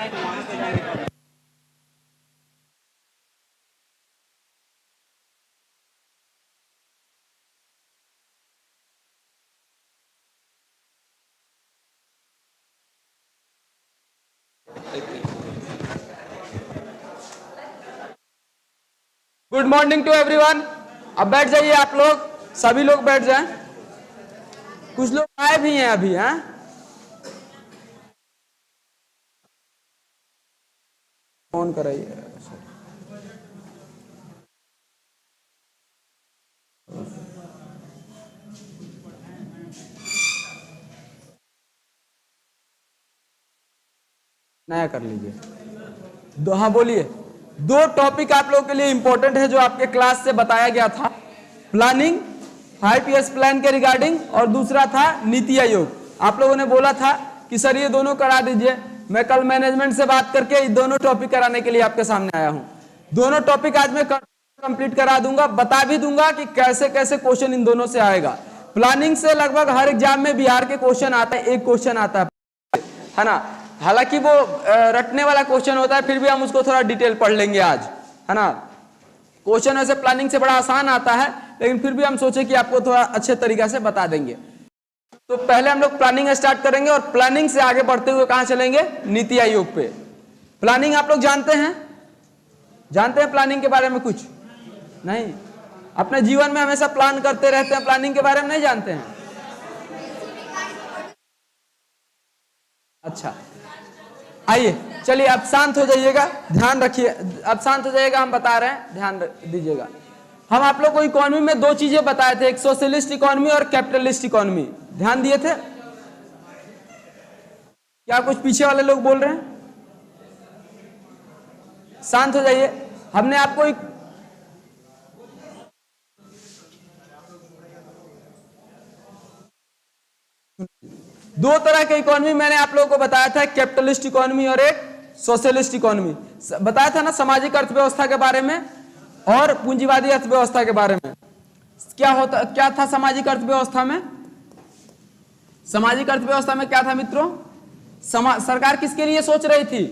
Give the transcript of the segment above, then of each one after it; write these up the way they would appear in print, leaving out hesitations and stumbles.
Good morning to everyone. अब बैठ जाइए, आप लोग सभी लोग बैठ जाएं। कुछ लोग आए भी हैं अभी। हैं फोन कराइए। नया कर लीजिए। हाँ बोलिए। दो टॉपिक आप लोगों के लिए इंपॉर्टेंट है जो आपके क्लास से बताया गया था, प्लानिंग 5 ईयर्स प्लान के रिगार्डिंग, और दूसरा था नीति आयोग। आप लोगों ने बोला था कि सर ये दोनों करा दीजिए। मैं कल मैनेजमेंट से बात करके ये दोनों टॉपिक कराने के लिए आपके सामने आया हूं। दोनों टॉपिक आज मैं कंप्लीट करा दूंगा, बता भी दूंगा कि कैसे कैसे क्वेश्चन इन दोनों से आएगा। प्लानिंग से लगभग हर एग्जाम में बिहार के क्वेश्चन आता है, एक क्वेश्चन आता है ना। हालांकि वो रटने वाला क्वेश्चन होता है, फिर भी हम उसको थोड़ा डिटेल पढ़ लेंगे आज, है ना। क्वेश्चन वैसे प्लानिंग से बड़ा आसान आता है, लेकिन फिर भी हम सोचे कि आपको थोड़ा अच्छे तरीके से बता देंगे। तो पहले हम लोग प्लानिंग स्टार्ट करेंगे और प्लानिंग से आगे बढ़ते हुए कहां चलेंगे, नीति आयोग पे। प्लानिंग आप लोग जानते हैं? जानते हैं प्लानिंग के बारे में कुछ? नहीं। अपने जीवन में हमेशा प्लान करते रहते हैं, प्लानिंग के बारे में नहीं जानते हैं? अच्छा, आइए चलिए, आप शांत हो जाइएगा, ध्यान रखिए। अब शांत हो जाइएगा, हम बता रहे हैं, ध्यान दीजिएगा। हम आप लोग को इकोनॉमी में दो चीजें बताए थे, एक सोशलिस्ट इकोनॉमी और कैपिटलिस्ट इकोनॉमी। ध्यान दिए थे? क्या कुछ पीछे वाले लोग बोल रहे हैं? शांत हो जाइए। हमने आपको दो तरह के इकोनॉमी मैंने आप लोगों को बताया था, कैपिटलिस्ट इकोनॉमी और एक सोशलिस्ट इकोनॉमी। बताया था ना सामाजिक अर्थव्यवस्था के बारे में और पूंजीवादी अर्थव्यवस्था के बारे में। क्या था सामाजिक अर्थव्यवस्था में? सामाजिक अर्थव्यवस्था में क्या था मित्रों? सरकार किसके लिए सोच रही थी?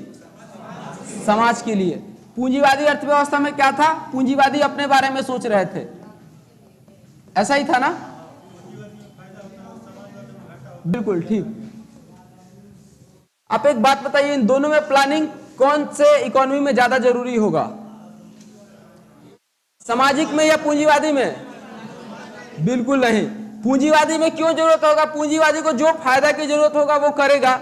समाज के लिए। पूंजीवादी अर्थव्यवस्था में क्या था? पूंजीवादी अपने बारे में सोच रहे थे। ऐसा ही था ना? बिल्कुल ठीक। आप एक बात बताइए, इन दोनों में प्लानिंग कौन से इकोनॉमी में ज्यादा जरूरी होगा, सामाजिक में या पूंजीवादी में? बिल्कुल नहीं। पूंजीवादी में क्यों जरूरत होगा? पूंजीवादी को जो फायदा की जरूरत होगा वो करेगा।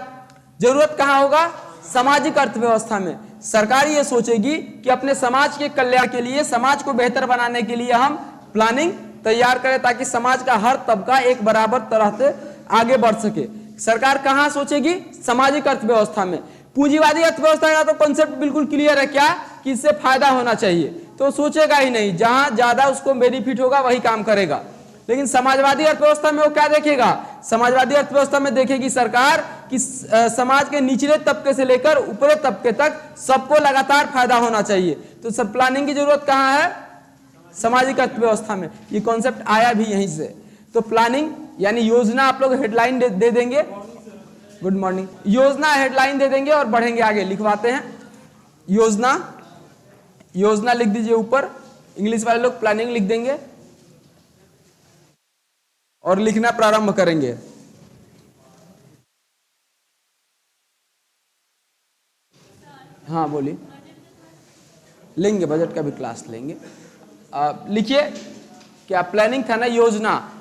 जरूरत कहां होगा? सामाजिक अर्थव्यवस्था में। सरकार ये सोचेगी कि अपने समाज के कल्याण के लिए, समाज को बेहतर बनाने के लिए हम प्लानिंग तैयार करें ताकि समाज का हर तबका एक बराबर तरह से आगे बढ़ सके। सरकार कहां सोचेगी? सामाजिक अर्थव्यवस्था में। पूंजीवादी अर्थव्यवस्था का तो कॉन्सेप्ट बिल्कुल क्लियर है, क्या कि इससे फायदा होना चाहिए, तो सोचेगा ही नहीं, जहां ज्यादा उसको बेनिफिट होगा वही काम करेगा। लेकिन समाजवादी अर्थव्यवस्था में वो क्या देखेगा? समाजवादी अर्थव्यवस्था में देखेगी सरकार कि समाज के निचले तबके से लेकर ऊपरी तबके तक सबको लगातार फायदा होना चाहिए। तो सब प्लानिंग की जरूरत कहां है? सामाजिक अर्थव्यवस्था में। ये कॉन्सेप्ट आया भी यहीं से। तो प्लानिंग यानी योजना, आप लोग हेडलाइन दे देंगे। Good morning. योजना हेडलाइन दे देंगे और बढ़ेंगे आगे। लिखवाते हैं योजना। योजना लिख दीजिए ऊपर। इंग्लिश वाले लोग प्लानिंग लिख देंगे और लिखना प्रारंभ करेंगे। हाँ बोलिए। लेंगे, बजट का भी क्लास लेंगे। लिखिए, क्या प्लानिंग था ना? योजना।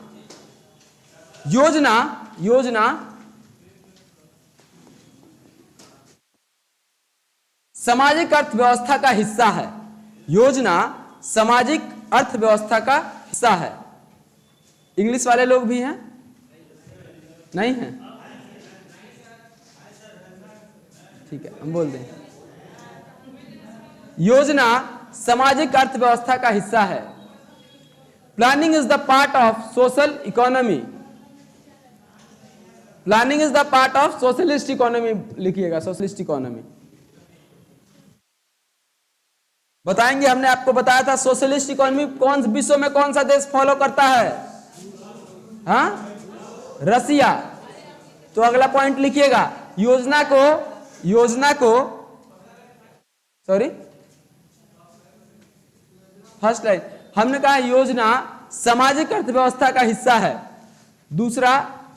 योजना योजना सामाजिक अर्थव्यवस्था का हिस्सा है। योजना सामाजिक अर्थव्यवस्था का हिस्सा है। इंग्लिश वाले लोग भी हैं? नहीं हैं? ठीक है, हम बोल दें। योजना सामाजिक अर्थव्यवस्था का हिस्सा है। Planning is the part of social economy. Planning is the part of socialist economy. लिखिएगा सोशलिस्ट इकोनॉमी। बताएंगे, हमने आपको बताया था सोशलिस्ट इकोनॉमी कौन विश्व में कौन सा देश फॉलो करता है? हाँ, रसिया। तो अगला पॉइंट लिखिएगा, योजना को सॉरी, फर्स्ट लाइन हमने कहा योजना सामाजिक अर्थव्यवस्था का हिस्सा है। दूसरा,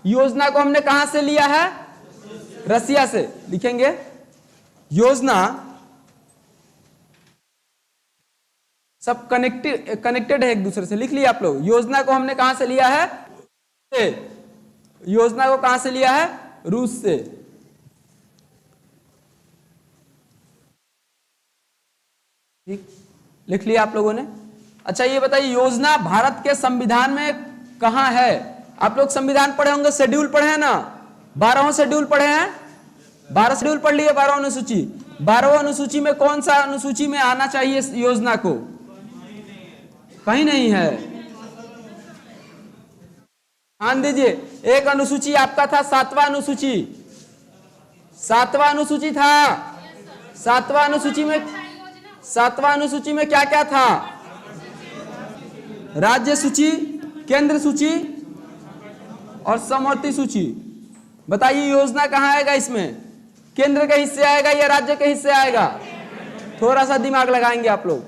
योजना को हमने कहां से लिया है? रसिया से। लिखेंगे योजना, सब कनेक्टेड है एक दूसरे से, लिख लिया आप लोग। योजना को हमने कहां से लिया है? योजना को कहां से लिया है? रूस से। ठीक, लिख लिया आप लोगों ने। अच्छा ये बताइए, योजना भारत के संविधान में कहां है? आप लोग संविधान पढ़े होंगे, शेड्यूल पढ़े हैं ना? 12वां शेड्यूल पढ़े हैं? 12 शेड्यूल पढ़ लिए। 12वां अनुसूची, 12वां अनुसूची में कौन सा अनुसूची में आना चाहिए योजना को? कहीं नहीं है। ध्यान दीजिए, एक अनुसूची आपका था 7वां अनुसूची, 7वां अनुसूची था। 7वां अनुसूची में क्या क्या था? राज्य सूची, केंद्र सूची और समवर्ती सूची। बताइए योजना कहां आएगा इसमें? केंद्र के हिस्से आएगा या राज्य के हिस्से आएगा? थोड़ा सा दिमाग लगाएंगे आप लोग।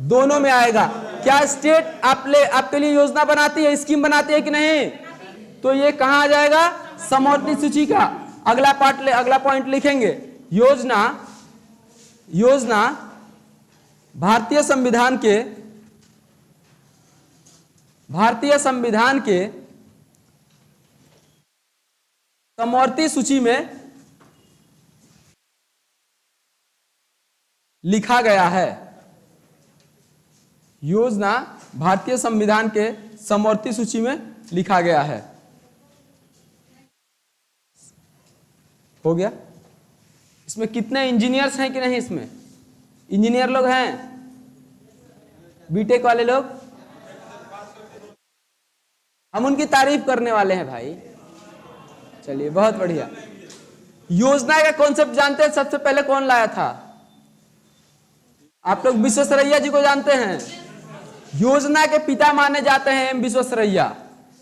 दोनों में आएगा। क्या स्टेट आपके लिए योजना बनाती है, स्कीम बनाती है कि नहीं? तो ये कहां आ जाएगा? समवर्ती सूची का अगला पॉइंट लिखेंगे। योजना भारतीय संविधान के समवर्ती सूची में लिखा गया है। योजना भारतीय संविधान के समवर्ती सूची में लिखा गया है। हो गया? इसमें कितने इंजीनियर्स हैं कि नहीं? इसमें इंजीनियर लोग हैं? बीटेक वाले लोग? हम उनकी तारीफ करने वाले हैं भाई। चलिए बहुत बढ़िया। योजना का कॉन्सेप्ट जानते हैं सबसे पहले कौन लाया था? आप लोग विश्वेश्वरैया जी को जानते हैं? योजना के पिता माने जाते हैं एम विश्वेश्वरैया।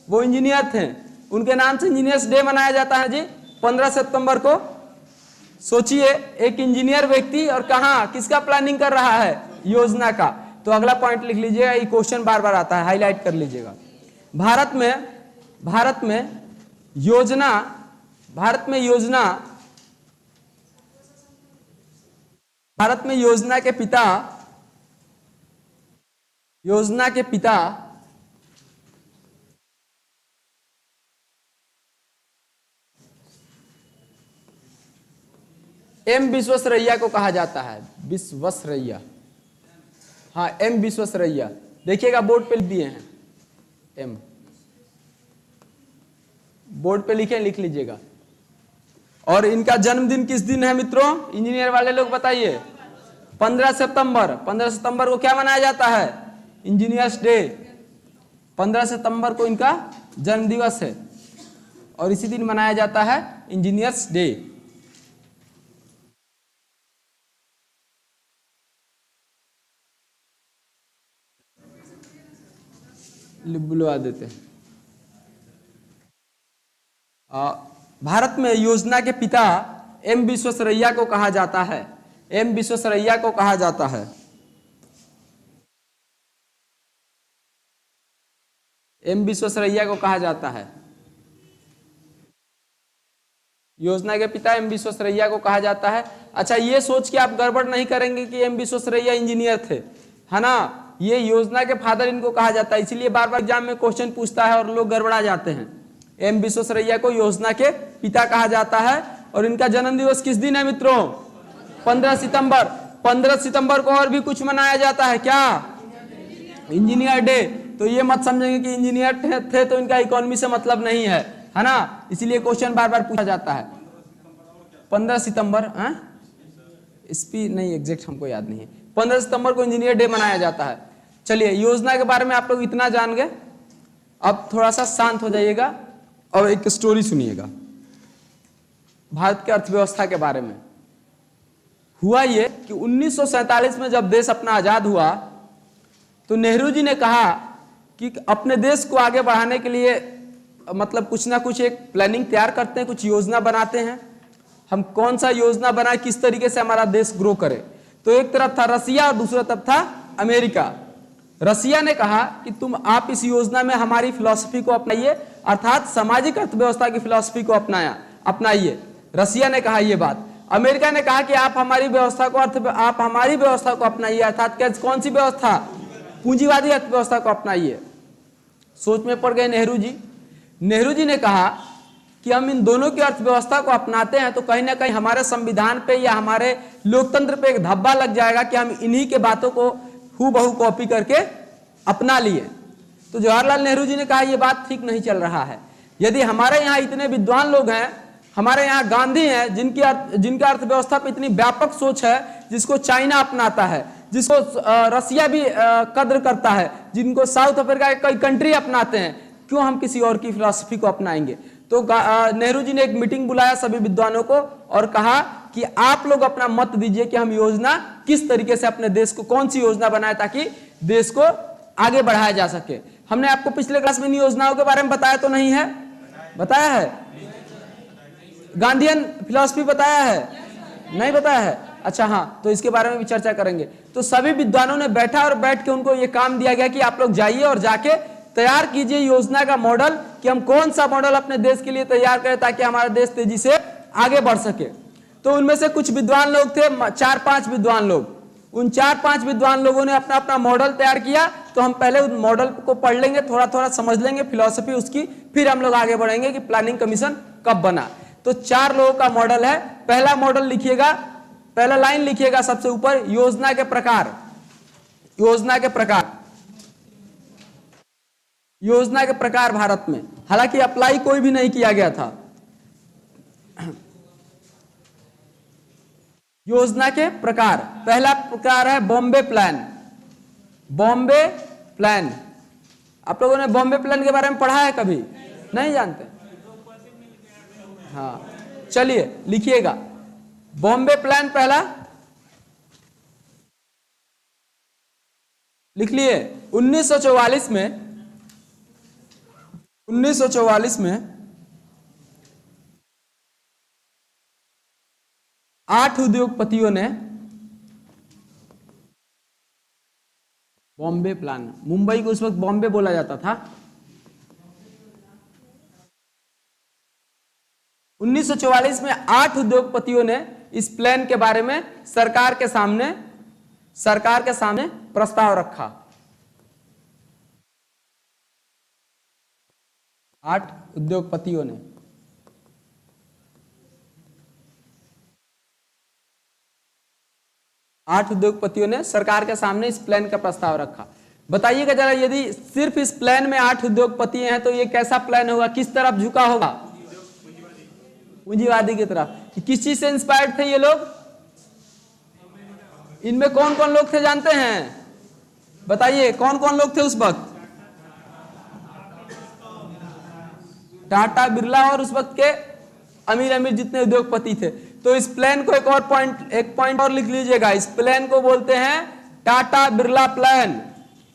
वो इंजीनियर थे, उनके नाम से इंजीनियर्स डे मनाया जाता है जी 15 सितंबर को। सोचिए, एक इंजीनियर व्यक्ति और कहां किसका प्लानिंग कर रहा है? योजना का। तो अगला पॉइंट लिख लीजिएगा, ये क्वेश्चन बार बार आता है, हाईलाइट कर लीजिएगा। भारत में योजना के पिता एम विश्वेश्वरैया को कहा जाता है। विश्वेश्वरैया, हाँ एम विश्वेश्वरैया। देखिएगा बोर्ड पे लिख दिए हैं, एम बोर्ड पे लिख लीजिएगा। और इनका जन्मदिन किस दिन है मित्रों? इंजीनियर वाले लोग बताइए। 15 सितंबर। 15 सितंबर को क्या मनाया जाता है? Engineers day. 15 सितंबर को इनका जन्म दिवस है और इसी दिन मनाया जाता है इंजीनियर्स डे। बुलवा देते हैं। भारत में योजना के पिता एम विश्वेश्वरैया को कहा जाता है। एम विश्वेश्वरैया को कहा जाता है। एम विश्वेश्वरैया को कहा जाता है। योजना के पिता एम विश्वेश्वरैया को कहा जाता है। अच्छा, ये सोच के आप गड़बड़ नहीं करेंगे कि एम विश्वेश्वरैया इंजीनियर थे, है ना? ये योजना के फादर इनको कहा जाता है, इसीलिए बार बार एग्जाम में क्वेश्चन पूछता है और लोग गड़बड़ा जाते हैं। एम विश्वेश्वरैया को योजना के पिता कहा जाता है। और इनका जन्म दिवस किस दिन है मित्रों? 15 सितंबर। 15 सितंबर को और भी कुछ मनाया जाता है, क्या? Engineer day. तो ये मत समझेंगे कि इंजीनियर थे तो इनका इकोनॉमी से मतलब नहीं है, है ना? इसीलिए क्वेश्चन बार बार पूछा जाता है। 15 सितंबर इसकी नहीं एग्जैक्ट हमको याद नहीं है। 15 सितंबर को इंजीनियर डे मनाया जाता है। चलिए, योजना के बारे में आप लोग इतना जान गए। अब थोड़ा सा शांत हो जाइएगा और एक स्टोरी सुनिएगा भारत की अर्थव्यवस्था के बारे में। हुआ ये कि 1947 में जब देश अपना आजाद हुआ तो नेहरू जी ने कहा कि अपने देश को आगे बढ़ाने के लिए मतलब कुछ ना कुछ एक प्लानिंग तैयार करते हैं, कुछ योजना बनाते हैं, हम कौन सा योजना बनाए, किस तरीके से हमारा देश ग्रो करे। तो एक तरफ था रसिया और दूसरा तरफ था अमेरिका। रसिया ने कहा कि आप इस योजना में हमारी फिलॉसफी को अपनाइए, अर्थात सामाजिक अर्थव्यवस्था की फिलॉसफी को अपनाइए। रसिया ने कहा ये बात। अमेरिका ने कहा कि आप हमारी व्यवस्था को अपनाइए, अर्थात कौन सी व्यवस्था, पूंजीवादी अर्थव्यवस्था को अपनाइए। सोच में पड़ गए नेहरू जी। नेहरू जी ने कहा कि हम इन दोनों की अर्थव्यवस्था को अपनाते हैं तो कहीं ना कहीं हमारे संविधान पे या हमारे लोकतंत्र पे एक धब्बा लग जाएगा कि हम इन्हीं के बातों को हूबहू कॉपी करके अपना लिए। तो जवाहरलाल नेहरू जी ने कहा यह बात ठीक नहीं चल रहा है। यदि हमारे यहाँ इतने विद्वान लोग हैं, हमारे यहाँ गांधी हैं जिनका अर्थव्यवस्था पे इतनी व्यापक सोच है, जिसको चाइना अपनाता है, जिसको रसिया भी कद्र करता है, जिनको साउथ अफ्रीका के कई कंट्री अपनाते हैं, क्यों हम किसी और की फिलॉसफी को अपनाएंगे। तो नेहरू जी ने एक मीटिंग बुलाया सभी विद्वानों को और कहा कि आप लोग अपना मत दीजिए कि हम योजना किस तरीके से अपने देश को, कौन सी योजना बनाए ताकि देश को आगे बढ़ाया जा सके। हमने आपको पिछले क्लास में इन योजनाओं के बारे में बताया तो नहीं है? बताया है? गांधीयन फिलॉसफी बताया है? नहीं बताया है? अच्छा हाँ, तो इसके बारे में भी चर्चा करेंगे। तो सभी विद्वानों ने बैठा और बैठ के उनको ये काम दिया गया कि आप लोग जाइए और जाके तैयार कीजिए योजना का मॉडल, कि हम कौन सा मॉडल अपने देश के लिए तैयार करें ताकि हमारा देश तेजी से आगे बढ़ सके। तो उनमें से कुछ विद्वान लोग थे, 4-5 विद्वान लोग। उन 4-5 विद्वान लोगों ने अपना अपना मॉडल तैयार किया। तो हम पहले उस मॉडल को पढ़ लेंगे, थोड़ा थोड़ा समझ लेंगे फिलॉसफी उसकी, फिर हम लोग आगे बढ़ेंगे कि प्लानिंग कमीशन कब बना। तो 4 लोगों का मॉडल है। पहला मॉडल लिखिएगा, पहला लाइन लिखिएगा सबसे ऊपर, योजना के प्रकार। योजना के प्रकार, योजना के प्रकार भारत में, हालांकि अप्लाई कोई भी नहीं किया गया था। योजना के प्रकार, पहला प्रकार है बॉम्बे प्लान। बॉम्बे प्लान, आप लोगों ने बॉम्बे प्लान के बारे में पढ़ा है कभी? नहीं जानते? हाँ, चलिए लिखिएगा बॉम्बे प्लान। पहला लिख लिए। 1944 में 8 उद्योगपतियों ने बॉम्बे प्लान, मुंबई को उस वक्त बॉम्बे बोला जाता था। 1944 में 8 उद्योगपतियों ने इस प्लान के बारे में सरकार के सामने प्रस्ताव रखा। 8 उद्योगपतियों ने। सरकार के सामने इस प्लान का प्रस्ताव रखा। बताइएगा जरा, यदि सिर्फ इस प्लान में 8 उद्योगपति हैं तो ये कैसा प्लान होगा, किस तरफ झुका होगा? पूंजीवादी की तरफ। किस चीज से इंस्पायर्ड थे ये लोग? इनमें कौन कौन लोग थे जानते हैं? बताइए कौन कौन लोग थे उस वक्त? टाटा, बिरला और उस वक्त के अमीर जितने उद्योगपति थे। तो इस प्लान को एक पॉइंट और लिख लीजिएगा। इस प्लान को बोलते हैं टाटा बिरला प्लान।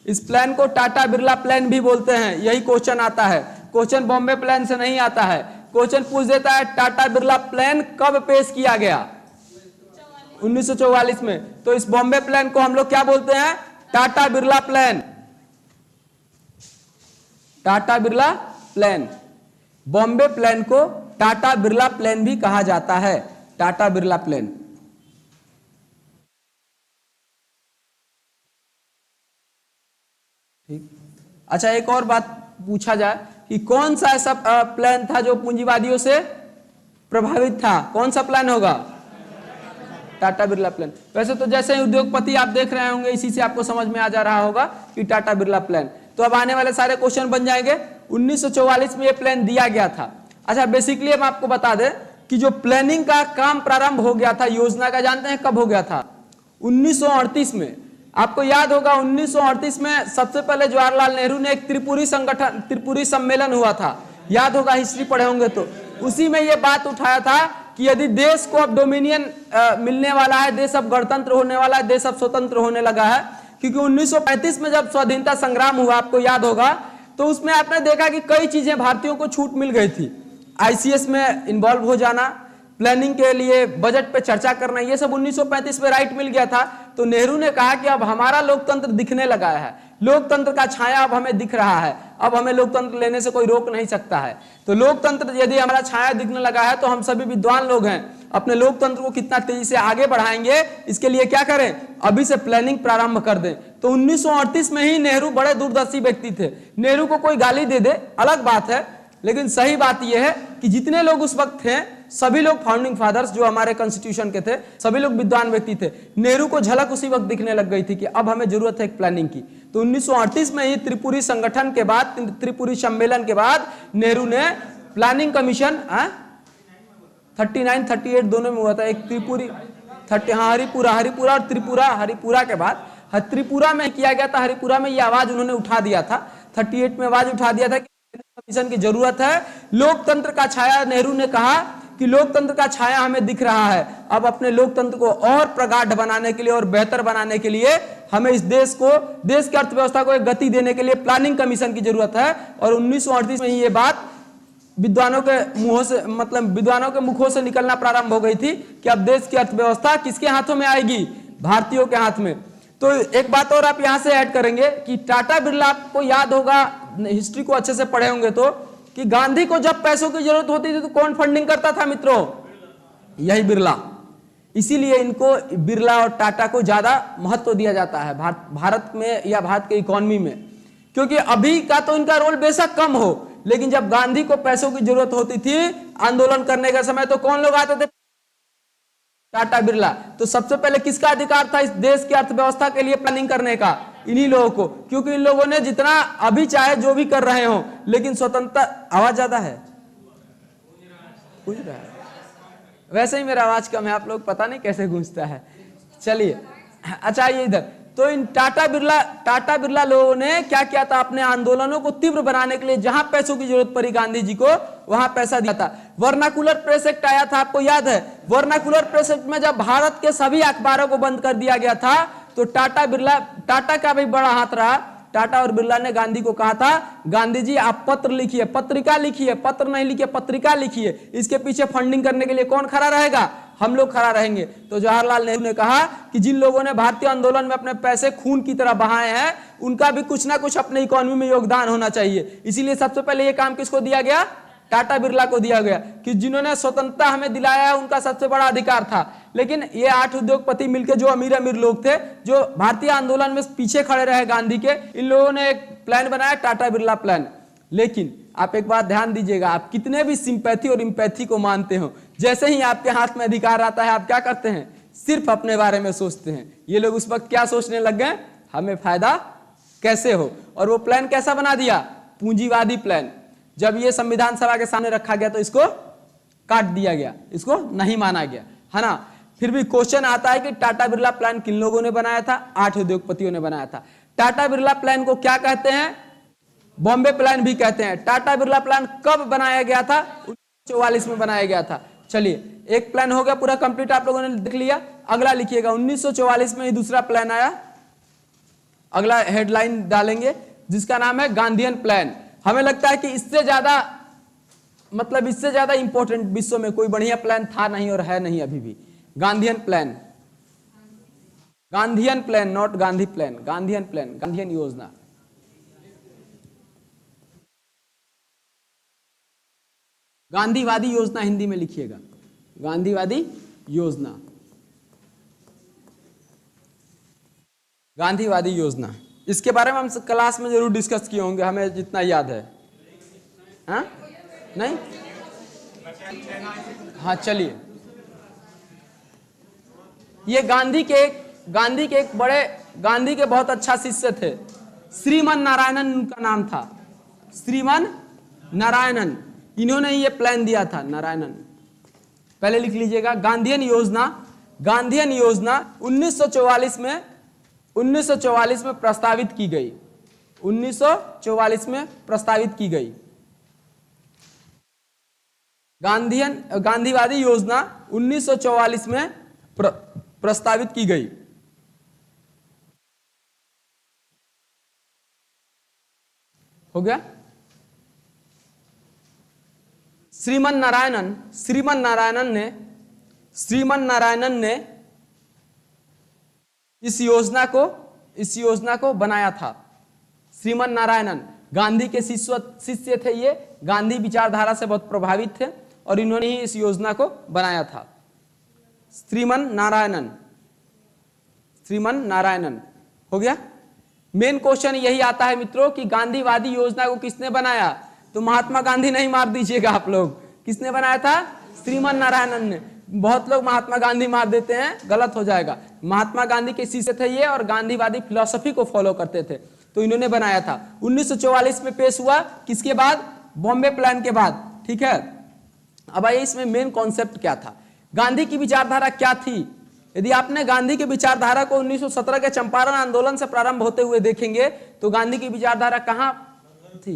इस प्लान को टाटा बिरला प्लान भी बोलते हैं। यही क्वेश्चन आता है। क्वेश्चन बॉम्बे प्लान से नहीं आता है। क्वेश्चन पूछ देता है टाटा बिरला प्लान कब पेश किया गया? 1944 में। तो इस बॉम्बे प्लान को हम लोग क्या बोलते हैं? Tata Birla plan. Tata Birla plan. Bombay plan को टाटा बिरला प्लान भी कहा जाता है। टाटा बिरला प्लान। ठीक। अच्छा, एक और बात पूछा जाए कि कौन सा ऐसा प्लान था जो पूंजीवादियों से प्रभावित था? कौन सा प्लान होगा? टाटा बिरला प्लान। वैसे तो जैसे ही उद्योगपति आप देख रहे होंगे, इसी से आपको समझ में आ जा रहा होगा कि टाटा बिरला प्लान। तो अब आने वाले सारे क्वेश्चन बन जाएंगे। 1944 में ये प्लान दिया गया था। अच्छा, बेसिकली हम आपको बता दें कि जो प्लानिंग का काम प्रारंभ हो गया था योजना का, जानते हैं कब हो गया था? 1938 में। आपको याद होगा 1938 में सबसे पहले जवाहरलाल नेहरू ने एक त्रिपुरी सम्मेलन हुआ था। याद होगा, हिस्ट्री पढ़े होंगे तो। उसी में ये बात उठाया था कि यदि देश को अब डोमिनियन मिलने वाला है, देश अब गणतंत्र होने वाला है, देश अब स्वतंत्र होने लगा है। क्योंकि 1935 में जब स्वाधीनता संग्राम हुआ, आपको याद होगा, तो उसमें आपने देखा कि कई चीजें भारतीयों को छूट मिल गई थी। आईसीएस में इन्वॉल्व हो जाना, प्लानिंग के लिए बजट पे चर्चा करना, ये सब 1935 में राइट मिल गया था। तो नेहरू ने कहा कि अब हमारा लोकतंत्र दिखने लगा है, लोकतंत्र का छाया अब हमें दिख रहा है, अब हमें लोकतंत्र लेने से कोई रोक नहीं सकता है। तो लोकतंत्र यदि हमारा छाया दिखने लगा है तो हम सभी विद्वान लोग हैं, अपने लोकतंत्र को कितना तेजी से आगे बढ़ाएंगे, इसके लिए क्या करें, अभी से प्लानिंग प्रारंभ कर दें। तो 1938 में ही नेहरू बड़े दूरदर्शी व्यक्ति थे। नेहरू को कोई गाली दे दे अलग बात है, लेकिन सही बात यह है कि जितने लोग उस वक्त थे सभी लोग फाउंडिंग फादर्स जो हमारे कॉन्स्टिट्यूशन के थे, सभी लोग विद्वान व्यक्ति थे। नेहरू को झलक उसी वक्त दिखने लग गई थी कि अब हमें जरूरत है एक प्लानिंग की। तो 1938 में ही त्रिपुरी संगठन के बाद, त्रिपुरी सम्मेलन के बाद नेहरू ने प्लानिंग कमीशन 39, 38 दोनों में हुआ था। एक त्रिपुरी हरिपुरा और हरिपुरा के बाद त्रिपुरा में किया गया था। हरिपुरा में ये आवाज उन्होंने उठा दिया था, 38 में आवाज उठा दिया था कि कमीशन की जरूरत है। लोकतंत्र का छाया, नेहरू ने कहा कि लोकतंत्र का छाया हमें दिख रहा है, अब अपने लोकतंत्र को और प्रगाढ़ बनाने के लिए और बेहतर बनाने के लिए हमें इस देश की अर्थव्यवस्था को एक गति देने के लिए प्लानिंग कमीशन की जरूरत है। और 1938 में ही ये बात विद्वानों के मुंहों से, मतलब विद्वानों के मुखों से निकलना प्रारंभ हो गई थी कि अब देश की अर्थव्यवस्था किसके हाथों में आएगी, भारतीयों के हाथ में। तो एक बात और आप यहां से ऐड करेंगे कि टाटा बिरला, आपको याद होगा, हिस्ट्री को अच्छे से पढ़े होंगे तो, कि गांधी को जब पैसों की जरूरत होती थी तो कौन फंडिंग करता था मित्रों, यही बिरला। इसीलिए इनको बिरला और टाटा को ज्यादा महत्व दिया जाता है भारत में या भारत के इकोनॉमी में, क्योंकि अभी का तो इनका रोल बेशक कम हो, लेकिन जब गांधी को पैसों की जरूरत होती थी आंदोलन करने का समय, तो कौन लोग आते थे, टाटा बिरला। तो सबसे पहले किसका अधिकार था इस देश की अर्थव्यवस्था के लिए प्लानिंग करने का, इन्हीं लोगों को, क्योंकि इन लोगों ने जितना अभी चाहे जो भी कर रहे हो, लेकिन स्वतंत्रता, आवाज ज्यादा है, गूंज रहा है, वैसे ही मेरा आवाज कम है, आप लोग पता नहीं कैसे गूंजता है। चलिए अच्छा, ये इधर तो इन टाटा बिरला लोगों ने क्या किया था, अपने आंदोलनों को तीव्र बनाने के लिए जहां पैसों की जरूरत पड़ी गांधी जी को, वहां पैसा दिया था। वर्नाकुलर प्रेस एक्ट आया था, आपको याद है, वर्नाकुलर प्रेस एक्ट में जब भारत के सभी अखबारों को बंद कर दिया गया था, तो टाटा का भी बड़ा हाथ रहा। टाटा और बिरला ने गांधी को कहा था, गांधी जी आप पत्र लिखिए, पत्रिका लिखिए, पत्र नहीं लिखिए, पत्रिका लिखिए, इसके पीछे फंडिंग करने के लिए कौन खड़ा रहेगा, हम लोग खड़ा रहेंगे। तो जवाहरलाल नेहरू ने कहा कि जिन लोगों ने भारतीय आंदोलन में अपने पैसे खून की तरह बहाए हैं, उनका भी कुछ ना कुछ अपने इकोनॉमी में योगदान होना चाहिए। इसीलिए सबसे पहले यह काम किसको दिया गया, टाटा बिरला को दिया गया, कि जिन्होंने स्वतंत्रता हमें दिलाया है, उनका सबसे बड़ा अधिकार था। लेकिन ये 8 उद्योगपति मिलकर, जो अमीर लोग थे, जो भारतीय आंदोलन में पीछे खड़े रहे गांधी के, इन लोगों ने एक प्लान बनाया, टाटा बिरला प्लान। लेकिन आप एक बात ध्यान दीजिएगा, आप कितने भी सिंपैथी और इम्पैथी को मानते हो, जैसे ही आपके हाथ में अधिकार आता है, आप क्या करते हैं, सिर्फ अपने बारे में सोचते हैं। ये लोग उस वक्त क्या सोचने लग गए, हमें फायदा कैसे हो। और वो प्लान कैसा बना दिया, पूंजीवादी प्लान। जब ये संविधान सभा के सामने रखा गया तो इसको काट दिया गया, इसको नहीं माना गया, है ना। फिर भी क्वेश्चन आता है कि टाटा बिरला प्लान किन लोगों ने बनाया था, 8 उद्योगपतियों ने बनाया था। टाटा बिरला प्लान को क्या कहते हैं, बॉम्बे प्लान भी कहते हैं। टाटा बिरला प्लान कब बनाया गया था, 1944 में बनाया गया था। चलिए, एक प्लान हो गया पूरा कंप्लीट, आप लोगों ने देख लिया। अगला लिखिएगा, 1944 में ही दूसरा प्लान आया। अगला हेडलाइन डालेंगे जिसका नाम है गांधीयन प्लान। हमें लगता है कि इससे ज्यादा इंपॉर्टेंट विश्व में कोई बढ़िया प्लान था नहीं और है नहीं अभी भी। Gandhian plan, not Gandhi plan, Gandhian plan, Gandhian योजना। गांधीवादी योजना हिंदी में लिखिएगा, गांधीवादी योजना, गांधीवादी योजना। इसके बारे में हम क्लास में जरूर डिस्कस किए होंगे, हमें जितना याद है। हाँ नहीं, हाँ चलिए, ये गांधी के बहुत अच्छा शिष्य थे, श्रीमन नारायणन उनका नाम था, श्रीमन नारायणन। इन्होंने ये प्लान दिया था, नारायणन। पहले लिख लीजिएगा, गांधीयन योजना। गांधीयन योजना 1944 में प्रस्तावित की गई, 1944 में प्रस्तावित की गई। गांधीवादी योजना 1944 में प्रस्तावित की गई। हो गया। श्रीमन नारायणन ने श्रीमन नारायणन ने इस योजना को बनाया था। श्रीमन नारायणन गांधी के शिष्य थे, ये गांधी विचारधारा से बहुत प्रभावित थे और इन्होंने ही इस योजना को बनाया था। श्रीमन नारायणन हो गया। मेन क्वेश्चन यही आता है मित्रों कि गांधीवादी योजना को किसने बनाया? तो महात्मा गांधी नहीं मार दीजिएगा आप लोग। किसने बनाया था? श्रीमन नारायणन ने। बहुत लोग महात्मा गांधी मार देते हैं, गलत हो जाएगा। महात्मा गांधी के शिष्य थे ये और गांधीवादी फिलॉसफी को फॉलो करते थे, तो इन्होंने बनाया था। 1944 में पेश हुआ, किसके बाद? बॉम्बे प्लान के बाद। ठीक है, अब आइए इसमें मेन कॉन्सेप्ट क्या था, गांधी की विचारधारा क्या थी। यदि आपने गांधी की विचारधारा को 1917 के चंपारण आंदोलन से प्रारंभ होते हुए देखेंगे तो गांधी की विचारधारा कहां थी?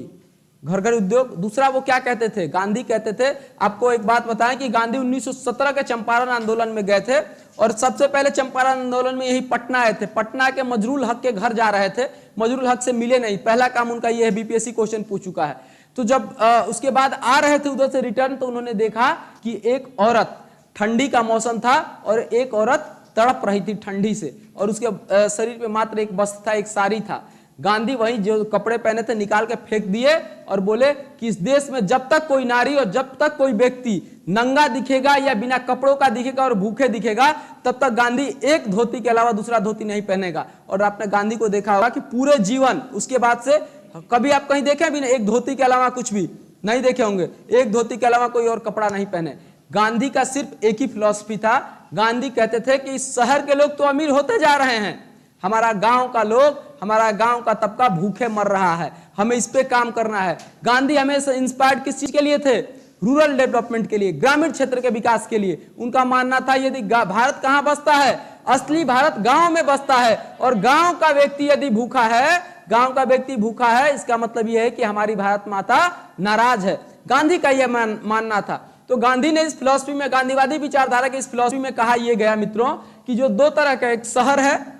घर घर उद्योग। दूसरा वो क्या कहते थे? गांधी कहते थे, आपको एक बात बताएं कि गांधी 1917 के चंपारण आंदोलन में गए थे और सबसे पहले चंपारण आंदोलन में यही पटना आए थे। पटना के मजरूल हक के घर जा रहे थे, मजरूल हक से मिले नहीं। पहला काम उनका ये है, बीपीएससी क्वेश्चन पूछ चुका है। तो जब उसके बाद आ रहे थे उधर से रिटर्न, तो उन्होंने देखा कि एक औरत, ठंडी का मौसम था और एक औरत तड़प रही थी ठंडी से और उसके शरीर पे मात्र एक वस्त्र था, एक साड़ी था। गांधी वही जो कपड़े पहने थे निकाल के फेंक दिए और बोले कि इस देश में जब तक कोई नारी और जब तक कोई व्यक्ति नंगा दिखेगा या बिना कपड़ों का दिखेगा और भूखे दिखेगा, तब तक गांधी एक धोती के अलावा दूसरा धोती नहीं पहनेगा। और आपने गांधी को देखा होगा कि पूरे जीवन उसके बाद से कभी आप कहीं देखे भी नहीं, एक धोती के अलावा कुछ भी नहीं देखे होंगे, एक धोती के अलावा कोई और कपड़ा नहीं पहने। गांधी का सिर्फ एक ही फिलॉसफी था। गांधी कहते थे कि इस शहर के लोग तो अमीर होते जा रहे हैं, हमारा गांव का लोग, हमारा गांव का तबका भूखे मर रहा है, हमें इस पे काम करना है। गांधी हमेशा इंस्पायर्ड किस चीज के लिए थे? रूरल डेवलपमेंट के लिए, ग्रामीण क्षेत्र के विकास के लिए। उनका मानना था यदि भारत कहां बसता है? असली भारत गांव में बसता है और गांव का व्यक्ति यदि भूखा है, गांव का व्यक्ति भूखा है, इसका मतलब यह है कि हमारी भारत माता नाराज है। गांधी का यह मानना था। तो गांधी ने इस फिलॉसफी में, गांधीवादी विचारधारा के इस फिलॉसफी में कहा यह गया मित्रों कि जो दो तरह का, एक शहर है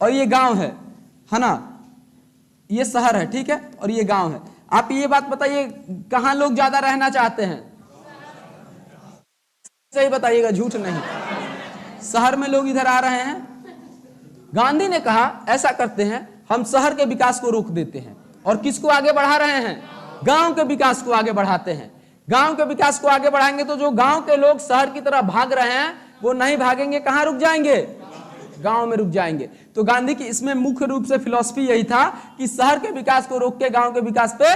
और ये गांव है ना, ये शहर है, ठीक है, और ये गांव है। आप ये बात बताइए, कहां लोग ज्यादा रहना चाहते हैं? सही बताइएगा, झूठ नहीं। शहर में लोग इधर आ रहे हैं। गांधी ने कहा ऐसा करते हैं, हम शहर के विकास को रोक देते हैं और किसको आगे बढ़ा रहे हैं? गांव के विकास को आगे बढ़ाते हैं। गांव के विकास को आगे बढ़ाएंगे तो जो गांव के लोग शहर की तरफ भाग रहे हैं वो नहीं भागेंगे, कहां रुक जाएंगे? गांव में रुक जाएंगे। तो गांधी की इसमें मुख्य रूप से फिलॉसफी यही था कि शहर के विकास को रोक के गांव के विकास पे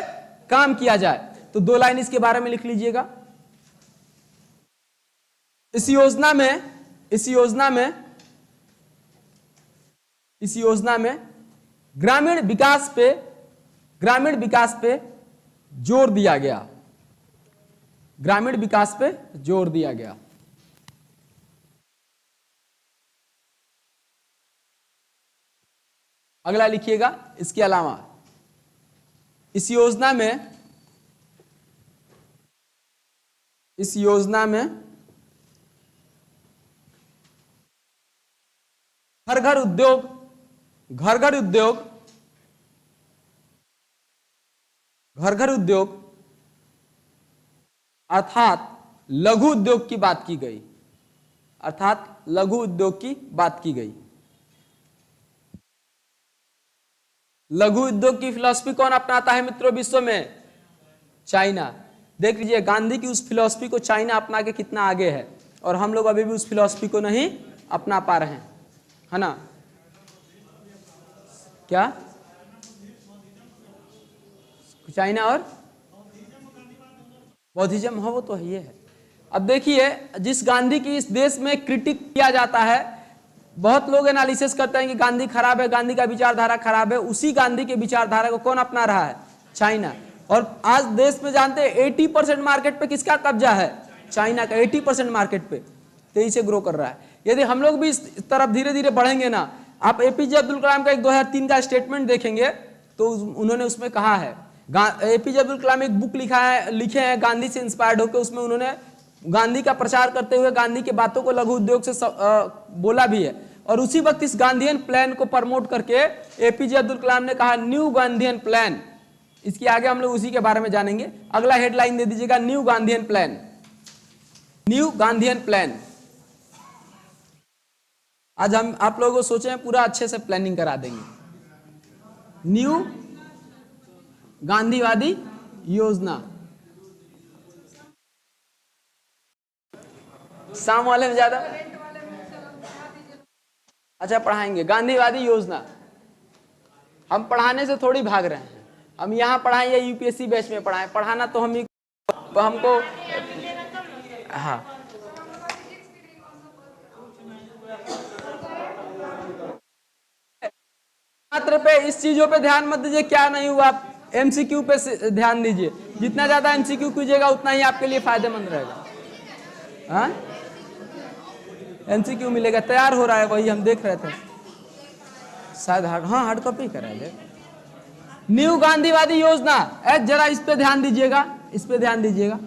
काम किया जाए। तो 2 लाइन इसके बारे में लिख लीजिएगा। इस योजना में ग्रामीण विकास पे जोर दिया गया। ग्रामीण विकास पे जोर दिया गया। अगला लिखिएगा, इसके अलावा इस योजना में घर घर उद्योग अर्थात लघु उद्योग की बात की गई। लघु उद्योग की फिलॉसफी कौन अपनाता है मित्रों विश्व में? चाइना। देख लीजिए गांधी की उस फिलॉसफी को चाइना अपना के कितना आगे है और हम लोग अभी भी उस फिलॉसफी को नहीं अपना पा रहे हैं, है ना? क्या चाइना और बौद्धिज्म, हाँ वो तो ये है। अब देखिए, जिस गांधी की इस देश में क्रिटिक किया जाता है, बहुत लोग एनालिसिस करते हैं कि गांधी खराब है, गांधी का विचारधारा खराब है, उसी गांधी के विचारधारा को कौन अपना रहा है? चाइना। और आज देश में जानते हैं 80% मार्केट पे किसका कब्जा है? चाइना का। 80% मार्केट पे तेजी से ग्रो कर रहा है। यदि हम लोग भी इस तरफ धीरे धीरे बढ़ेंगे ना, आप एपीजे अब्दुल कलाम का एक 2003 का स्टेटमेंट देखेंगे तो उन्होंने उसमें कहा है, एपीजे अब्दुल कलाम एक बुक लिखे हैं गांधी से इंस्पायर्ड होकर, उसमें उन्होंने गांधी का प्रचार करते हुए गांधी की बातों को लघु उद्योग से बोला भी है। और उसी वक्त इस गांधीयन प्लान को प्रमोट करके एपीजे अब्दुल कलाम ने कहा न्यू गांधीयन प्लान। इसके आगे हम लोग उसी के बारे में जानेंगे। अगला हेडलाइन दे दीजिएगा, new Gandhian plan. New Gandhian plan. आज हम आप लोगों को सोचे हैं पूरा अच्छे से प्लानिंग करा देंगे। न्यू गांधीवादी योजना, शाम वाले में ज्यादा अच्छा पढ़ाएंगे। गांधीवादी योजना हम पढ़ाने से थोड़ी भाग रहे हैं, हम यहाँ पढ़ाएं या यूपीएससी बैच में पढ़ाएं, पढ़ाना तो हमको हाँ मात्र पे इस चीजों पे ध्यान मत दीजिए, क्या नहीं हुआ, एमसीक्यू पे ध्यान दीजिए। जितना ज्यादा एमसीक्यू कीजिएगा उतना ही आपके लिए फायदेमंद रहेगा। हाँ एमसीक्यू मिलेगा, तैयार हो रहा है, वही हम देख रहे थे शायद हार्ड कॉपी करा है। न्यू गांधीवादी योजना, जरा इस पे ध्यान दीजिएगा, इस पे ध्यान दीजिएगा।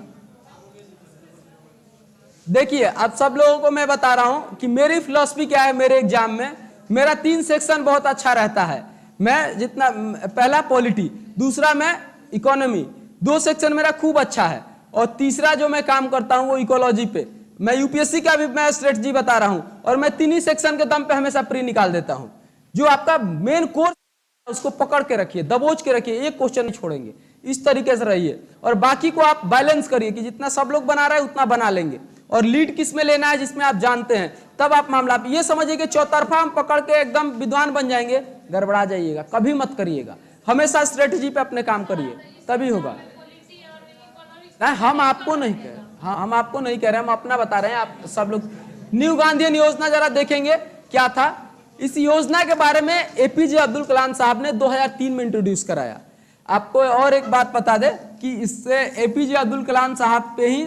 देखिए अब सब लोगों को मैं बता रहा हूं कि मेरी फिलॉसफी क्या है। मेरे एग्जाम में मेरा 3 सेक्शन बहुत अच्छा रहता है। मैं जितना पहला पॉलिटी, दूसरा मैं इकोनॉमी, 2 सेक्शन मेरा खूब अच्छा है, और तीसरा जो मैं काम करता हूं वो इकोलॉजी पे। मैं यूपीएससी का भी मैं स्ट्रेटजी बता रहा हूं, और मैं 3 ही सेक्शन के दम पे हमेशा प्री निकाल देता हूं। जो आपका मेन कोर्स उसको पकड़ के रखिए, दबोच के रखिए, एक क्वेश्चन नहीं छोड़ेंगे, इस तरीके से रहिए। और बाकी को आप बैलेंस करिए कि जितना सब लोग बना रहे हैं उतना बना लेंगे, और लीड किस में लेना है जिसमें आप जानते हैं, तब आप मामला आप ये समझिए कि चौतरफा हम पकड़ के एकदम विद्वान बन जाएंगे, गड़बड़ा जाइएगा, कभी मत करिएगा। हमेशा स्ट्रेटजी पे अपने काम करिए, तभी होगा। नहीं हम आपको नहीं कह रहे, हाँ हम आपको नहीं कह रहे, हम अपना बता रहे हैं। आप सब लोग न्यू गांधीयन योजना जरा देखेंगे क्या था। इस योजना के बारे में एपीजे अब्दुल कलाम साहब ने 2003 में इंट्रोड्यूस कराया। आपको और एक बात बता दे कि इससे एपीजे अब्दुल कलाम साहब पे ही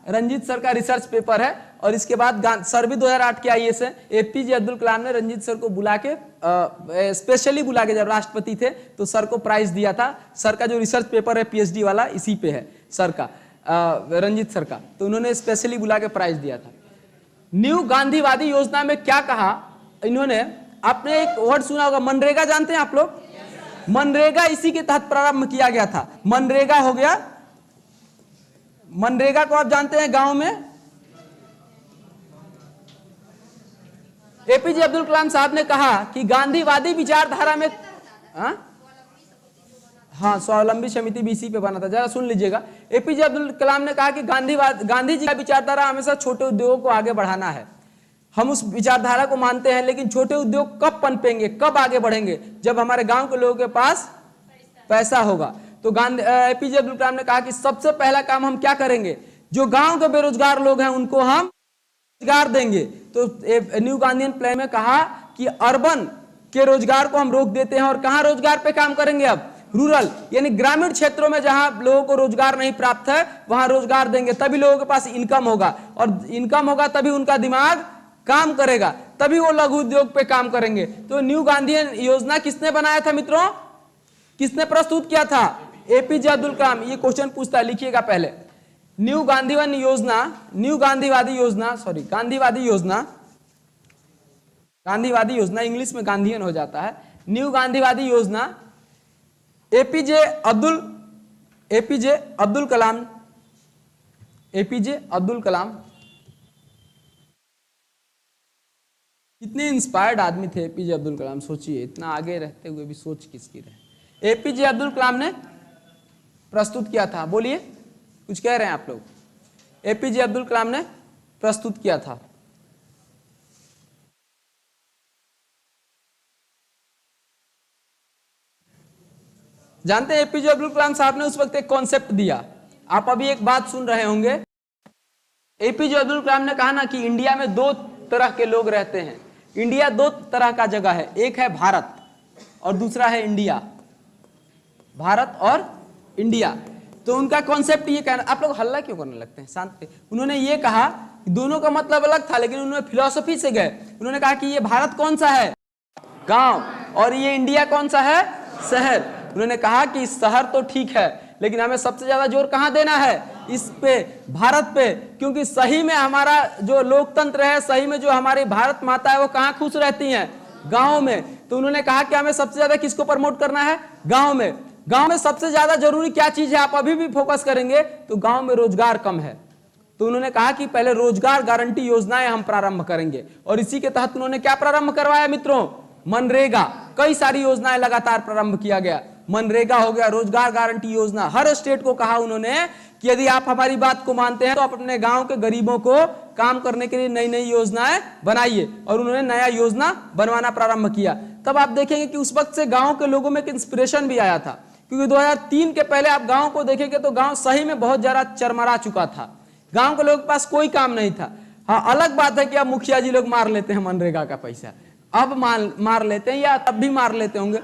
रंजीत सर का रिसर्च पेपर है, और इसके बाद सर भी 2008 के आईएएस है। एपीजे अब्दुल कलाम ने रंजीत सर को बुला के स्पेशली बुला के, जब राष्ट्रपति थे तो सर को प्राइज दिया था। सर का जो रिसर्च पेपर है पीएचडी वाला इसी पे है, सर का रंजीत सर का, तो उन्होंने स्पेशली बुला के प्राइज दिया था। न्यू गांधीवादी योजना में क्या कहा इन्होंने, आपने एक वर्ड सुना होगा मनरेगा, जानते हैं आप लोग? मनरेगा इसी के तहत प्रारंभ किया गया था। मनरेगा हो गया, मनरेगा को आप जानते हैं गांव में। एपीजे अब्दुल कलाम साहब ने कहा कि गांधीवादी विचारधारा में हाँ स्वावलंबी समिति भी इसी पे बना था, जरा सुन लीजिएगा। एपीजे अब्दुल कलाम ने कहा कि गांधी जी का विचारधारा हमेशा छोटे उद्योगों को आगे बढ़ाना है। हम उस विचारधारा को मानते हैं, लेकिन छोटे उद्योग कब पनपेंगे, कब आगे बढ़ेंगे, जब हमारे गांव के लोगों के पास पैसा होगा। तो एपीजे अब्दुल कलाम ने कहा कि सबसे पहला काम हम क्या करेंगे, जो गांव के बेरोजगार लोग हैं उनको हम रोजगार देंगे। तो न्यू गांधीयन प्लान में कहा कि अर्बन के रोजगार को हम रोक देते हैं, और कहां रोजगार पे काम करेंगे, अब रूरल यानी ग्रामीण क्षेत्रों में जहां लोगों को रोजगार नहीं प्राप्त है वहां रोजगार देंगे, तभी लोगों के पास इनकम होगा, और इनकम होगा तभी उनका दिमाग काम करेगा, तभी वो लघु उद्योग पे काम करेंगे। तो न्यू गांधीयन योजना किसने बनाया था मित्रों, किसने प्रस्तुत किया था? एपीजे अब्दुल कलाम। ये क्वेश्चन पूछता है, लिखिएगा पहले। न्यू गांधीवादी योजना, न्यू गांधीवादी योजना, सॉरी गांधीवादी योजना, गांधीवादी योजना इंग्लिश में गांधीयन हो जाता है। न्यू गांधीवादी योजना एपीजे अब्दुल कलाम, एपीजे अब्दुल कलाम कितने इंस्पायर्ड आदमी थे एपीजे अब्दुल कलाम, सोचिए, इतना आगे रहते हुए भी सोच किसकी रहे। एपीजे अब्दुल कलाम ने प्रस्तुत किया था, बोलिए कुछ कह रहे हैं आप लोग? एपीजे अब्दुल कलाम ने प्रस्तुत किया था। जानते हैं एपीजे अब्दुल कलाम साहब ने उस वक्त एक कॉन्सेप्ट दिया। आप अभी एक बात सुन रहे होंगे, एपीजे अब्दुल कलाम ने कहा ना कि इंडिया में 2 तरह के लोग रहते हैं। इंडिया 2 तरह का जगह है, एक है भारत और दूसरा है इंडिया। भारत और इंडिया। तो उनका कॉन्सेप्ट ये कहना, आप लोग हल्ला क्यों करने लगते हैं, शांत। उन्होंने ये कहा, दोनों का मतलब अलग था, लेकिन उन्होंने फिलॉसफी से गए। उन्होंने कहा कि ये भारत कौन सा है, गांव, और ये इंडिया कौन सा है, शहर। उन्होंने कहा कि शहर तो ठीक है, लेकिन हमें सबसे ज्यादा जोर कहां देना है, इस पे, भारत पे, क्योंकि सही में हमारा जो लोकतंत्र है, सही में जो हमारी भारत माता है वो कहां खुश रहती हैं, गांव में। तो उन्होंने कहा कि हमें सबसे ज्यादा किसको प्रमोट करना है, गांव में। गांव में सबसे ज्यादा जरूरी क्या चीज है, आप अभी भी फोकस करेंगे तो गांव में रोजगार कम है। तो उन्होंने कहा कि पहले रोजगार गारंटी योजनाएं हम प्रारंभ करेंगे, और इसी के तहत उन्होंने क्या प्रारंभ करवाया मित्रों, मनरेगा। कई सारी योजनाएं लगातार प्रारंभ किया गया, मनरेगा हो गया, रोजगार गारंटी योजना। हर स्टेट को कहा उन्होंने कि यदि आप हमारी बात को मानते हैं तो आप अपने गांव के गरीबों को काम करने के लिए नई नई योजनाएं बनाइए, और उन्होंने नया योजना बनवाना प्रारंभ किया। तब आप देखेंगे कि उस वक्त से गांव के लोगों में एक इंस्पिरेशन भी आया था, क्योंकि 2003 के पहले आप गांव को देखेंगे तो गांव सही में बहुत ज्यादा चरमरा चुका था, गांव के लोगों के पास कोई काम नहीं था। हाँ, अलग बात है कि अब मुखिया जी लोग मार लेते हैं मनरेगा का पैसा, अब मार लेते हैं, या तब भी मार लेते होंगे,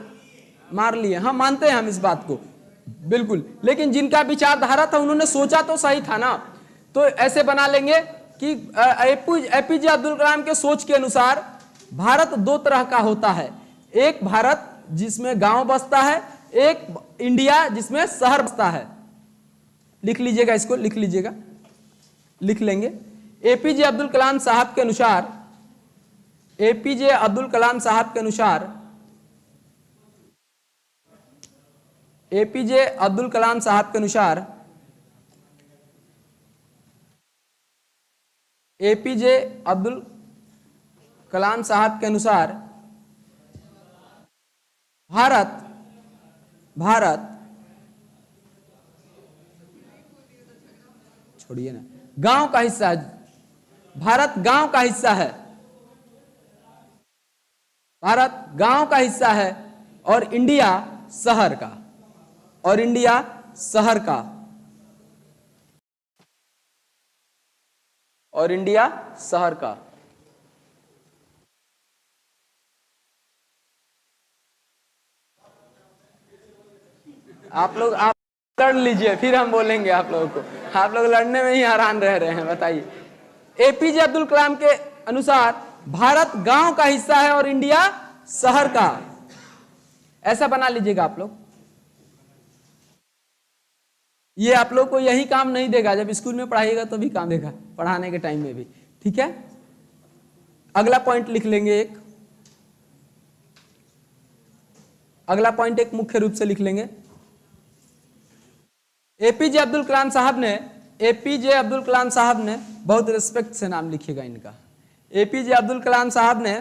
मार लिए, हम मानते हैं हम इस बात को बिल्कुल। लेकिन जिनका विचारधारा था उन्होंने सोचा तो सही था ना। तो ऐसे बना लेंगे कि एपीजे अब्दुल कलाम के सोच के अनुसार भारत दो तरह का होता है, एक भारत जिसमें गांव बसता है, एक इंडिया जिसमें शहर बसता है। लिख लीजिएगा, इसको लिख लीजिएगा, लिख लेंगे। एपीजे अब्दुल कलाम साहब के अनुसार, एपीजे अब्दुल कलाम साहब के अनुसार, एपीजे अब्दुल कलाम साहब के अनुसार, एपीजे अब्दुल कलाम साहब के अनुसार भारत छोड़िए ना, गांव का हिस्सा है, भारत गांव का हिस्सा है, भारत गांव का हिस्सा है, और इंडिया शहर का, और इंडिया शहर का, और इंडिया शहर का। आप लोग आप लड़ लीजिए, फिर हम बोलेंगे आप लोगों को, आप लोग लड़ने में ही हैरान रह रहे हैं। बताइए, एपीजे अब्दुल कलाम के अनुसार भारत गांव का हिस्सा है और इंडिया शहर का, ऐसा बना लीजिएगा आप लोग। ये आप लोग को यही काम नहीं देगा, जब स्कूल में पढ़ाइएगा तो भी काम देगा, पढ़ाने के टाइम में भी, ठीक है। अगला पॉइंट लिख लेंगे, एक अगला पॉइंट एक मुख्य रूप से लिख लेंगे। एपीजे अब्दुल कलाम साहब ने, एपीजे अब्दुल कलाम साहब ने, बहुत रिस्पेक्ट से नाम लिखिएगा इनका, एपीजे अब्दुल कलाम साहब ने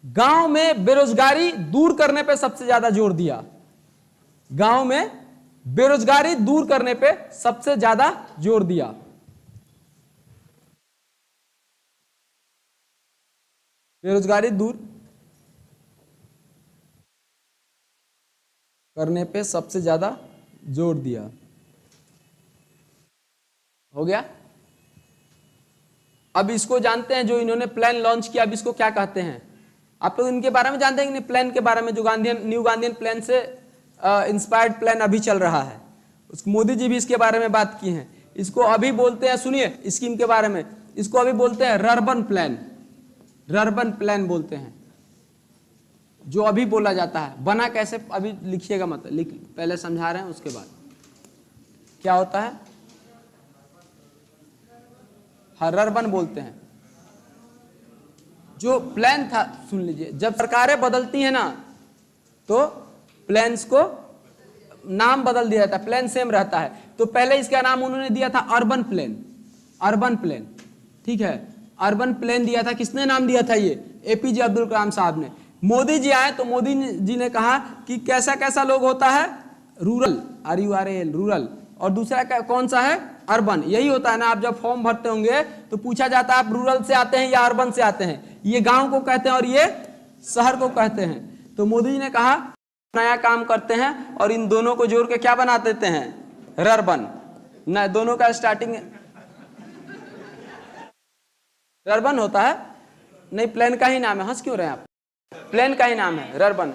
गांव में बेरोजगारी दूर करने पे सबसे ज्यादा जोर दिया, गांव में बेरोजगारी दूर करने पे सबसे ज्यादा जोर दिया। बेरोजगारी दूर करने पे सबसे ज्यादा जोर दिया। हो गया। अब इसको जानते हैं, जो इन्होंने प्लान लॉन्च किया, अब इसको क्या कहते हैं आप लोग? इनके बारे में जानते हैं कि नहीं? प्लान के बारे में, जो न्यू गांधीयन प्लान से इंस्पायर्ड प्लान अभी चल रहा है, उसको मोदी जी भी इसके बारे में बात की हैं। इसको अभी बोलते हैं, सुनिए स्कीम के बारे में, इसको अभी बोलते हैं रर्बन प्लान, रर्बन प्लान बोलते हैं, जो अभी बोला जाता है। बना कैसे अभी लिखिएगा, मतलब लिख, पहले समझा रहे हैं उसके बाद क्या होता है। हाँ, रर्बन बोलते हैं। जो प्लान था, सुन लीजिए, जब सरकारें बदलती हैं ना तो प्लान्स को नाम बदल दिया जाता है, प्लान सेम रहता है। तो पहले इसका नाम उन्होंने दिया था अर्बन प्लान, अर्बन प्लान, ठीक है, अर्बन प्लान दिया था। किसने नाम दिया था? ये एपीजे अब्दुल कलाम साहब ने। मोदी जी आए तो मोदी जी ने कहा कि कैसा कैसा लोग होता है, रूरल, RURAL, रूरल, और दूसरा कौन सा है, अर्बन। यही होता है ना, आप जब फॉर्म भरते होंगे तो पूछा जाता है आप रूरल से आते हैं या अर्बन से आते हैं। ये गांव को कहते हैं और ये शहर को कहते हैं। तो मोदी जी ने कहा नया काम करते हैं और इन दोनों को जोड़ के क्या बना देते हैं, रर्बन। न दोनों का स्टार्टिंग रर्बन होता है, नहीं प्लान का ही नाम है। हंस क्यों रहे हैं आप? प्लान का ही नाम है रर्बन,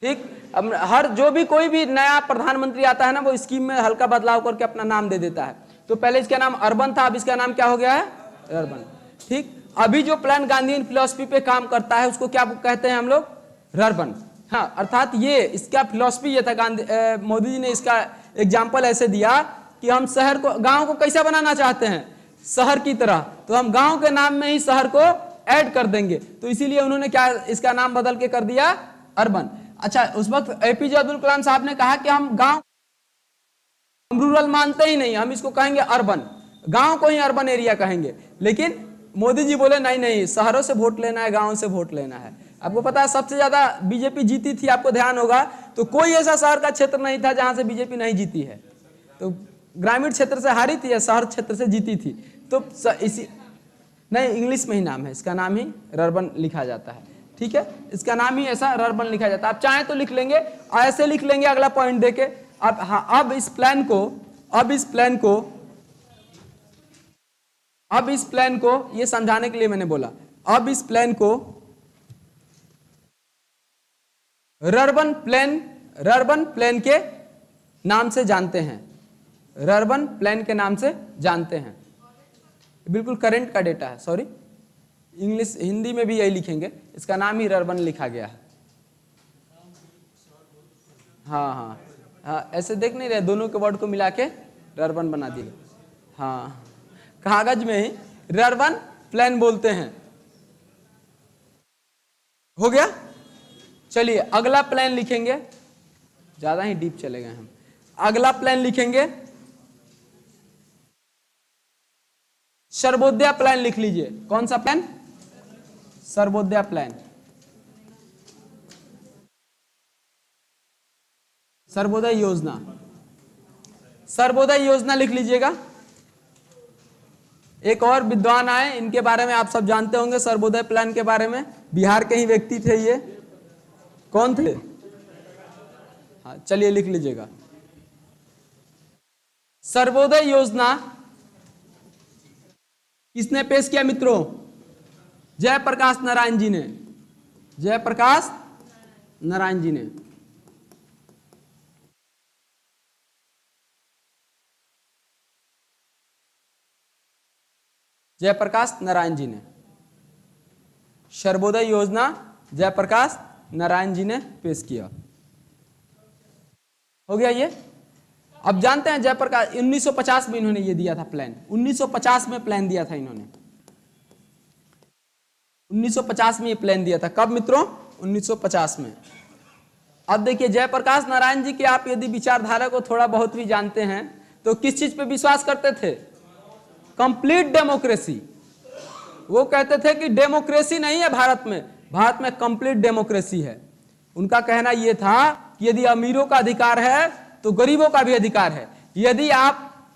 ठीक। अब हर जो भी कोई भी नया प्रधानमंत्री आता है ना, वो स्कीम में हल्का बदलाव करके अपना नाम दे देता है। तो पहले इसका नाम अर्बन था, अब इसका नाम क्या हो गया है, रर्बन, ठीक। अभी जो प्लान गांधीयन फिलॉसफी पे काम करता है उसको क्या कहते हैं हम लोग, रर्बन। हाँ, अर्थात ये इसका फिलॉसफी ये था, मोदी जी ने इसका एग्जाम्पल ऐसे दिया कि हम शहर को, गांव को कैसा बनाना चाहते हैं, शहर की तरह, तो हम गांव के नाम में ही शहर को ऐड कर देंगे। तो इसीलिए उन्होंने क्या इसका नाम बदल के कर दिया, अर्बन। अच्छा, उस वक्त एपीजे अब्दुल कलाम साहब ने कहा कि हम गांव हम रूरल मानते ही नहीं, हम इसको कहेंगे अर्बन, गांव को ही अर्बन एरिया कहेंगे। लेकिन मोदी जी बोले नहीं नहीं, शहरों से वोट लेना है, गांव से वोट लेना है। आपको पता है सबसे ज्यादा बीजेपी जीती थी, आपको ध्यान होगा, तो कोई ऐसा शहर का क्षेत्र नहीं था जहां से बीजेपी नहीं जीती है। तो ग्रामीण क्षेत्र से हारी थी या शहर क्षेत्र से जीती थी। तो इसी नहीं, इंग्लिश में ही नाम है इसका, नाम ही रर्बन लिखा जाता है। ठीक है, इसका नाम ही ऐसा रर्बन लिखा जाता है। आप चाहें तो लिख लेंगे, ऐसे लिख लेंगे अगला पॉइंट देके। अब हाँ, अब इस प्लान को ये समझाने के लिए मैंने बोला, अब इस प्लान को रर्बन प्लान के नाम से जानते हैं, रर्बन प्लान के नाम से जानते हैं। बिल्कुल करंट का डेटा है, सॉरी इंग्लिश हिंदी में भी यही लिखेंगे, इसका नाम ही रर्बन लिखा गया है। हाँ हाँ हाँ, ऐसे देख नहीं रहे, दोनों के वर्ड को मिला के रर्बन बना दिए। हाँ, कागज में ही रर्बन प्लान बोलते हैं। हो गया, चलिए अगला प्लान लिखेंगे, ज्यादा ही डीप चले गए हम। अगला प्लान लिखेंगे सर्वोदय प्लान, लिख लीजिए। कौन सा प्लान? सर्वोदय प्लान। सर्वोदय योजना, सर्वोदय योजना लिख लीजिएगा। एक और विद्वान आए, इनके बारे में आप सब जानते होंगे, सर्वोदय प्लान के बारे में। बिहार के ही व्यक्ति थे ये, कौन थे? हाँ चलिए लिख लीजिएगा। सर्वोदय योजना किसने पेश किया मित्रों? जयप्रकाश नारायण जी ने, जयप्रकाश नारायण जी ने। जयप्रकाश नारायण जी ने सर्वोदय योजना जयप्रकाश नारायण जी ने पेश किया। हो गया ये। अब जानते हैं जयप्रकाश 1950 में इन्होंने ये दिया था प्लान, 1950 में प्लान दिया था इन्होंने, 1950 में ये प्लान दिया था। कब मित्रों? 1950 में। अब देखिए जयप्रकाश नारायण जी की आप यदि विचारधारा को थोड़ा बहुत भी जानते हैं तो किस चीज पे विश्वास करते थे? Complete democracy. वो कहते थे कि डेमोक्रेसी नहीं है भारत में कंप्लीट डेमोक्रेसी है। उनका कहना यह था कि यदि अमीरों का अधिकार है तो गरीबों का भी अधिकार है। यदि आप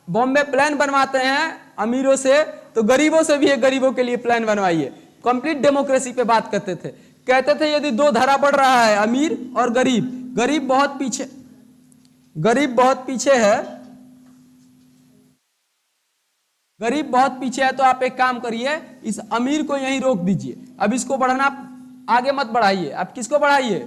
बॉम्बे प्लान बनवाते हैं अमीरों से तो गरीबों से भी एक गरीबों के लिए प्लान बनवाइए। कंप्लीट डेमोक्रेसी पे बात करते थे। कहते थे यदि दो धारा बढ़ रहा है, अमीर और गरीब, गरीब बहुत पीछे है, गरीब बहुत पीछे है, तो आप एक काम करिए, इस अमीर को यहीं रोक दीजिए। अब इसको बढ़ाना, आगे मत बढ़ाइए। आप किसको बढ़ाइए?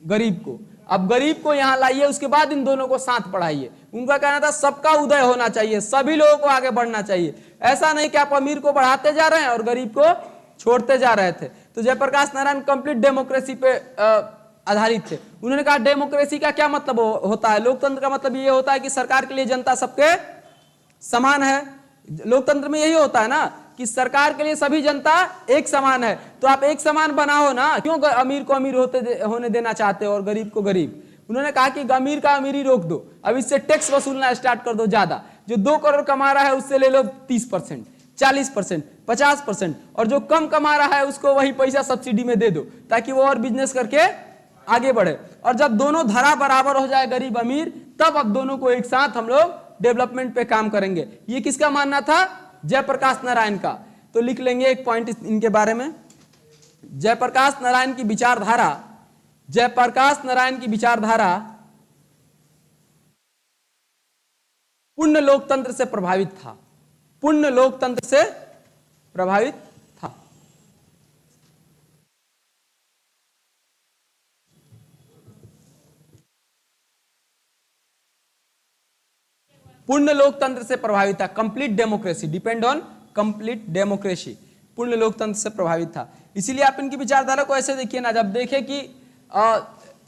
गरीब को। अब गरीब को यहां लाइए, उसके बाद इन दोनों को साथ बढ़ाइए। उनका कहना था सबका उदय होना चाहिए, सभी लोगों को आगे बढ़ना चाहिए। ऐसा नहीं कि आप अमीर को बढ़ाते जा रहे हैं और गरीब को छोड़ते जा रहे थे। तो जयप्रकाश नारायण कंप्लीट डेमोक्रेसी पे आधारित थे। उन्होंने कहा डेमोक्रेसी का क्या मतलब होता है? लोकतंत्र का मतलब ये होता है कि सरकार के लिए जनता सबके समान है। लोकतंत्र में यही होता है ना कि सरकार के लिए सभी जनता एक समान है। तो आप एक समान बनाओ ना, क्यों अमीर को अमीर होने देना चाहते हो और गरीब को गरीब? उन्होंने कहा कि अमीर का अमीरी रोक दो, अब इससे टैक्स वसूलना स्टार्ट कर दो ज्यादा। जो 2 करोड़ कमा रहा है उससे ले लो 30%, 40%, 50%, और जो कम कमा रहा है उसको वही पैसा सब्सिडी में दे दो ताकि वो और बिजनेस करके आगे बढ़े। और जब दोनों धारा बराबर हो जाए गरीब अमीर, तब अब दोनों को एक साथ हम लोग डेवलपमेंट पे काम करेंगे। ये किसका मानना था? जयप्रकाश नारायण का। तो लिख लेंगे एक पॉइंट इनके बारे में। जयप्रकाश नारायण की विचारधारा, जयप्रकाश नारायण की विचारधारा पूर्ण लोकतंत्र से प्रभावित था, पूर्ण लोकतंत्र से प्रभावित था। पूर्ण लोकतंत्र से प्रभावित था। Complete democracy, depend on complete democracy, पूर्ण लोकतंत्र से प्रभावित था। इसीलिए आप इनकी विचारधारा को ऐसे देखिए ना, जब देखे कि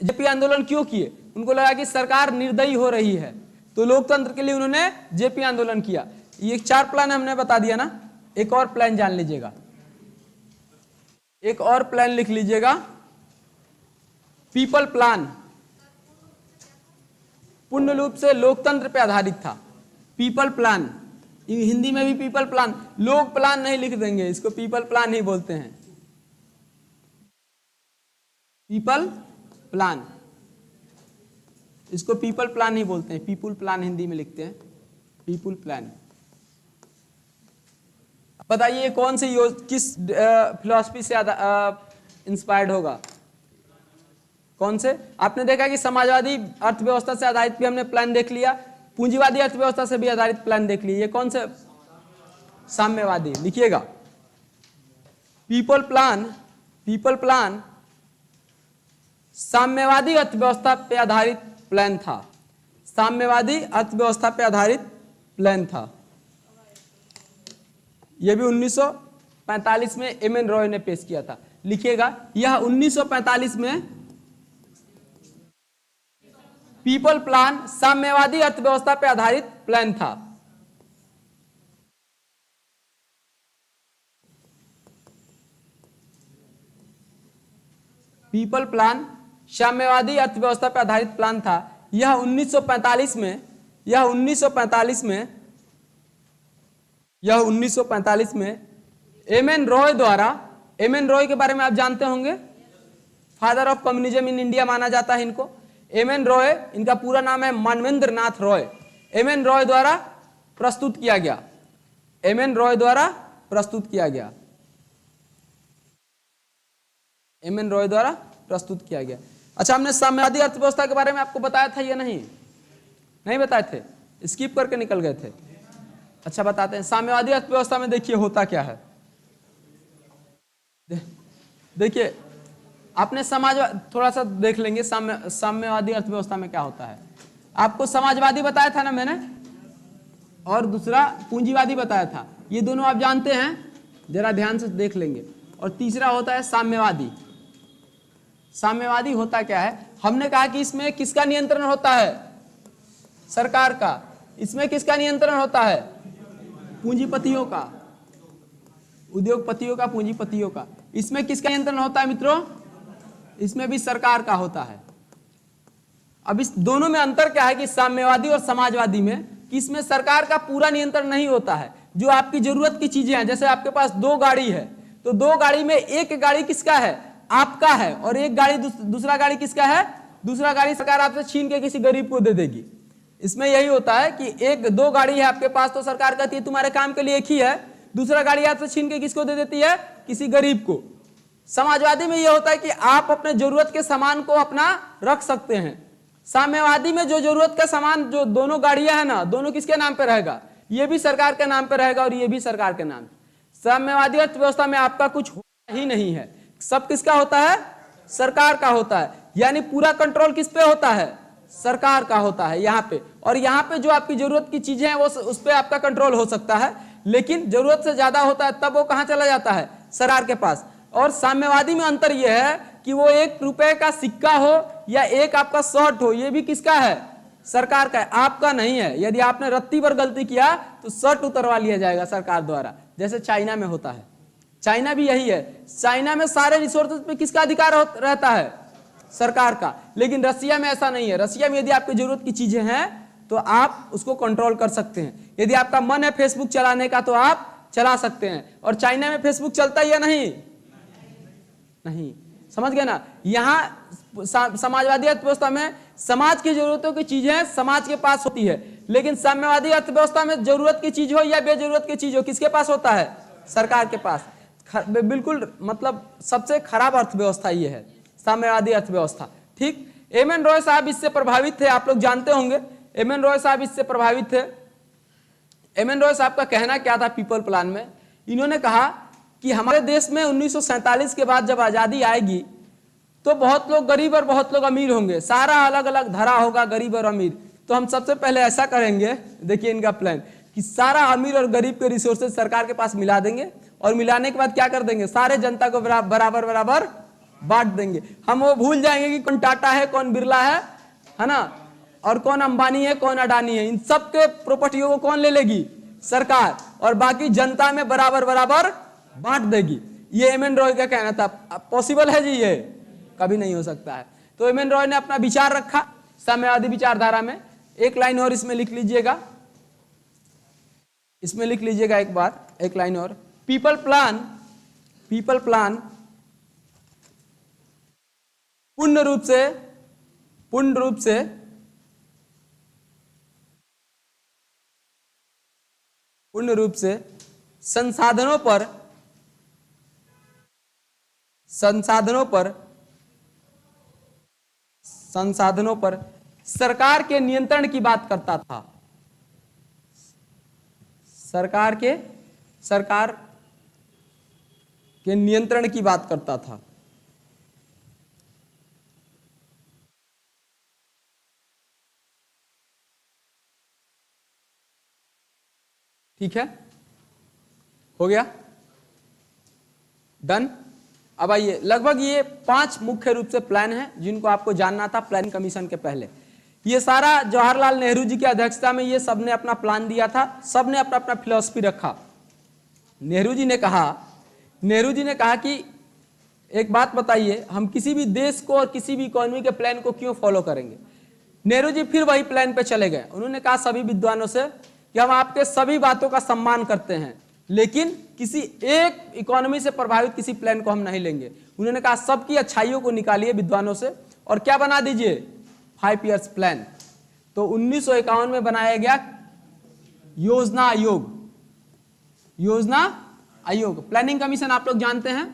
जेपी आंदोलन क्यों किए, उनको लगा कि सरकार निर्दयी हो रही है, तो लोकतंत्र के लिए उन्होंने जेपी आंदोलन किया। ये 4 प्लान हमने बता दिया ना, एक और प्लान जान लीजिएगा, एक और प्लान लिख लीजिएगा, पीपल प्लान। पूर्ण रूप से लोकतंत्र पे आधारित था। पीपल प्लान, हिंदी में भी पीपल प्लान, लोक प्लान नहीं लिख देंगे, इसको पीपल प्लान ही बोलते हैं। पीपल प्लान, इसको पीपल प्लान ही बोलते हैं, पीपुल प्लान हिंदी में लिखते हैं, पीपुल प्लान। बताइए कौन सी किस फिलॉसफी से इंस्पायर्ड होगा? कौन से? आपने देखा कि समाजवादी अर्थव्यवस्था से आधारित भी हमने प्लान देख लिया, पूंजीवादी अर्थव्यवस्था से भी आधारित प्लान देख लिया। ये कौन से? साम्यवादी। लिखिएगा, पीपल प्लान, पीपल प्लान साम्यवादी अर्थव्यवस्था पे आधारित प्लान था। साम्यवादी अर्थव्यवस्था पे आधारित प्लान था। यह भी 1945 में एम.एन. रॉय ने पेश किया था। लिखिएगा, यह 1945 में पीपल प्लान साम्यवादी अर्थव्यवस्था पे आधारित प्लान था। पीपल प्लान साम्यवादी अर्थव्यवस्था पर आधारित प्लान था। यह 1945 में एम.एन. रॉय द्वारा, एम.एन. रॉय के बारे में आप जानते होंगे, father of communism in India माना जाता है इनको। एम.एन. रॉय, इनका पूरा नाम है मानवेंद्र नाथ रॉय। एम.एन. रॉय द्वारा प्रस्तुत किया गया, एम.एन. रॉय द्वारा प्रस्तुत किया गया, एम.एन. रॉय द्वारा प्रस्तुत किया गया। अच्छा, हमने साम्यवादी अर्थव्यवस्था के बारे में आपको बताया था या नहीं बताए थे? स्किप करके निकल गए थे। अच्छा, बताते हैं। साम्यवादी अर्थव्यवस्था में देखिए होता क्या है। देखिए, आपने थोड़ा सा देख लेंगे साम्यवादी अर्थव्यवस्था में क्या होता है। आपको समाजवादी बताया था ना मैंने, और दूसरा पूंजीवादी बताया था। ये दोनों आप जानते हैं, जरा ध्यान से देख लेंगे। और तीसरा होता है साम्यवादी। साम्यवादी होता क्या है? हमने कहा कि इसमें किसका नियंत्रण होता है? सरकार का। इसमें किसका नियंत्रण होता है? पूंजीपतियों का, उद्योगपतियों का, पूंजीपतियों का। इसमें किसका नियंत्रण होता है मित्रों? इसमें भी सरकार का होता है। अब इस दोनों में अंतर क्या है कि साम्यवादी और समाजवादी में, कि इसमें सरकार का पूरा नियंत्रण नहीं होता है। जो आपकी जरूरत की चीजें हैं, जैसे आपके पास 2 गाड़ी है, तो 2 गाड़ी में एक गाड़ी किसका है? आपका है, और एक गाड़ी दूसरा गाड़ी किसका है? दूसरा गाड़ी सरकार आपसे छीन के किसी गरीब को दे देगी। इसमें यही होता है कि 2 गाड़ी है आपके पास, तो सरकार कहती है तुम्हारे काम के लिए एक ही है, दूसरा गाड़ी आपसे छीन के किसको दे देती है? किसी गरीब को। समाजवादी में यह होता है कि आप अपने जरूरत के सामान को अपना रख सकते हैं। साम्यवादी में जो जरूरत का सामान, जो दोनों गाड़ियां हैं ना, दोनों किसके नाम पे रहेगा? ये भी सरकार के नाम पे रहेगा और ये भी सरकार के नाम। साम्यवादी अर्थव्यवस्था में आपका कुछ होता ही नहीं है, सब किसका होता है? सरकार का होता है। यानी पूरा कंट्रोल किस पे होता है? सरकार का होता है यहाँ पे। और यहाँ पे जो आपकी जरूरत की चीजें हैं वो उस पे आपका कंट्रोल हो सकता है, लेकिन जरूरत से ज्यादा होता है तब वो कहाँ चला जाता है? सरकार के पास। और साम्यवादी में अंतर यह है कि वो 1 रुपए का सिक्का हो या एक आपका शर्ट हो, ये भी किसका है? सरकार का है, आपका नहीं है। यदि आपने रत्ती भर गलती किया तो शर्ट उतरवा लिया जाएगा सरकार द्वारा, जैसे चाइना में होता है। चाइना भी यही है। चाइना में सारे रिसोर्सेज पे किसका अधिकार रहता है? सरकार का। लेकिन रसिया में ऐसा नहीं है। रसिया में यदि आपकी जरूरत की चीजें हैं तो आप उसको कंट्रोल कर सकते हैं। यदि आपका मन है फेसबुक चलाने का तो आप चला सकते हैं। और चाइना में फेसबुक चलता है या नहीं? नहीं। समझ गए ना? यहाँ समाजवादी अर्थव्यवस्था में समाज की जरूरतों की चीजें समाज के पास होती है, लेकिन साम्यवादी अर्थव्यवस्था में जरूरत की चीज हो या बेजरूरत की चीज हो, किसके पास होता है? सरकार के पास। बिल्कुल, मतलब सबसे खराब अर्थव्यवस्था ये है, साम्यवादी अर्थव्यवस्था। ठीक। एम.एन. रॉय साहब इससे प्रभावित थे, आप लोग जानते होंगे। एम.एन. रॉय साहब इससे प्रभावित थे। एम.एन. रॉय साहब का कहना क्या था पीपल प्लान में? इन्होंने कहा कि हमारे देश में 1947 के बाद जब आजादी आएगी तो बहुत लोग गरीब और बहुत लोग अमीर होंगे, सारा अलग अलग धरा होगा गरीब और अमीर। तो हम सबसे पहले ऐसा करेंगे, देखिए इनका प्लान, कि सारा अमीर और गरीब के रिसोर्सेज सरकार के पास मिला देंगे, और मिलाने के बाद क्या कर देंगे? सारे जनता को बराबर बराबर बांट देंगे। हम वो भूल जाएंगे कि कौन टाटा है, कौन बिरला है ना, और कौन अंबानी है, कौन अडानी है। इन सब के प्रॉपर्टियों को कौन ले लेगी? सरकार। और बाकी जनता में बराबर बराबर बांट देगी। ये एम.एन. रॉय का कहना था। पॉसिबल है जी? ये कभी नहीं हो सकता है। तो एम.एन. रॉय ने अपना विचार रखा साम्यवादी विचारधारा में एक लाइन और इसमें लिख लीजिएगा, इसमें लिख लीजिएगा एक बार, एक लाइन और। पीपल प्लान पूर्ण रूप से संसाधनों पर सरकार के नियंत्रण की बात करता था। सरकार के नियंत्रण की बात करता था। ठीक है, हो गया, डन। अब आइए, लगभग ये 5 मुख्य रूप से प्लान हैं जिनको आपको जानना था प्लानिंग कमीशन के पहले। ये सारा जवाहरलाल नेहरू जी की अध्यक्षता में ये सबने अपना प्लान दिया था, सबने अपना अपना फिलॉसफी रखा। नेहरू जी ने कहा कि एक बात बताइए, हम किसी भी देश को और किसी भी इकोनॉमी के प्लान को क्यों फॉलो करेंगे। नेहरू जी फिर वही प्लान पे चले गए। उन्होंने कहा सभी विद्वानों से कि हम आपके सभी बातों का सम्मान करते हैं, लेकिन किसी एक इकोनॉमी से प्रभावित किसी प्लान को हम नहीं लेंगे। उन्होंने कहा सबकी अच्छाइयों को निकालिए विद्वानों से और क्या बना दीजिए, 5 ईयर्स प्लान। तो 1951 में बनाया गया योजना आयोग। प्लानिंग कमीशन आप लोग जानते हैं,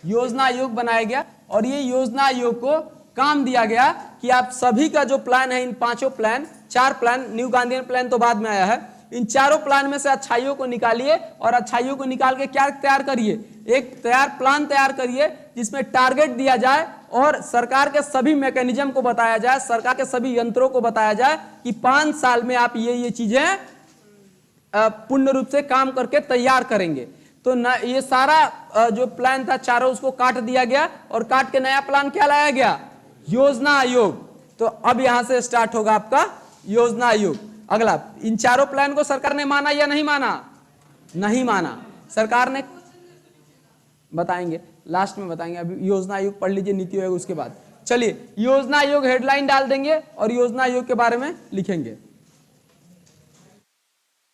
योजना आयोग बनाया गया और ये योजना आयोग को काम दिया गया कि आप सभी का जो प्लान है, इन 5 plan, 4 plan, new Gandhian plan तो बाद में आया है, इन 4 प्लान में से अच्छाइयों को निकालिए और अच्छाइयों को निकाल के क्या तैयार करिए, एक प्लान तैयार करिए जिसमें टारगेट दिया जाए और सरकार के सभी मैकेनिज्म को बताया जाए, सरकार के सभी यंत्रों को बताया जाए कि 5 साल में आप ये चीजें पूर्ण रूप से काम करके तैयार करेंगे। तो ये सारा जो प्लान था चारों, उसको काट दिया गया और काट के नया प्लान क्या लाया गया, योजना आयोग। तो अब यहां से स्टार्ट होगा आपका योजना आयोग। अगला, इन 4 प्लान को सरकार ने माना या नहीं माना? नहीं माना। सरकार ने, बताएंगे लास्ट में बताएंगे, अभी योजना आयोग पढ़ लीजिए, नीति आयोग उसके बाद। चलिए, योजना आयोग हेडलाइन डाल देंगे और योजना आयोग के बारे में लिखेंगे,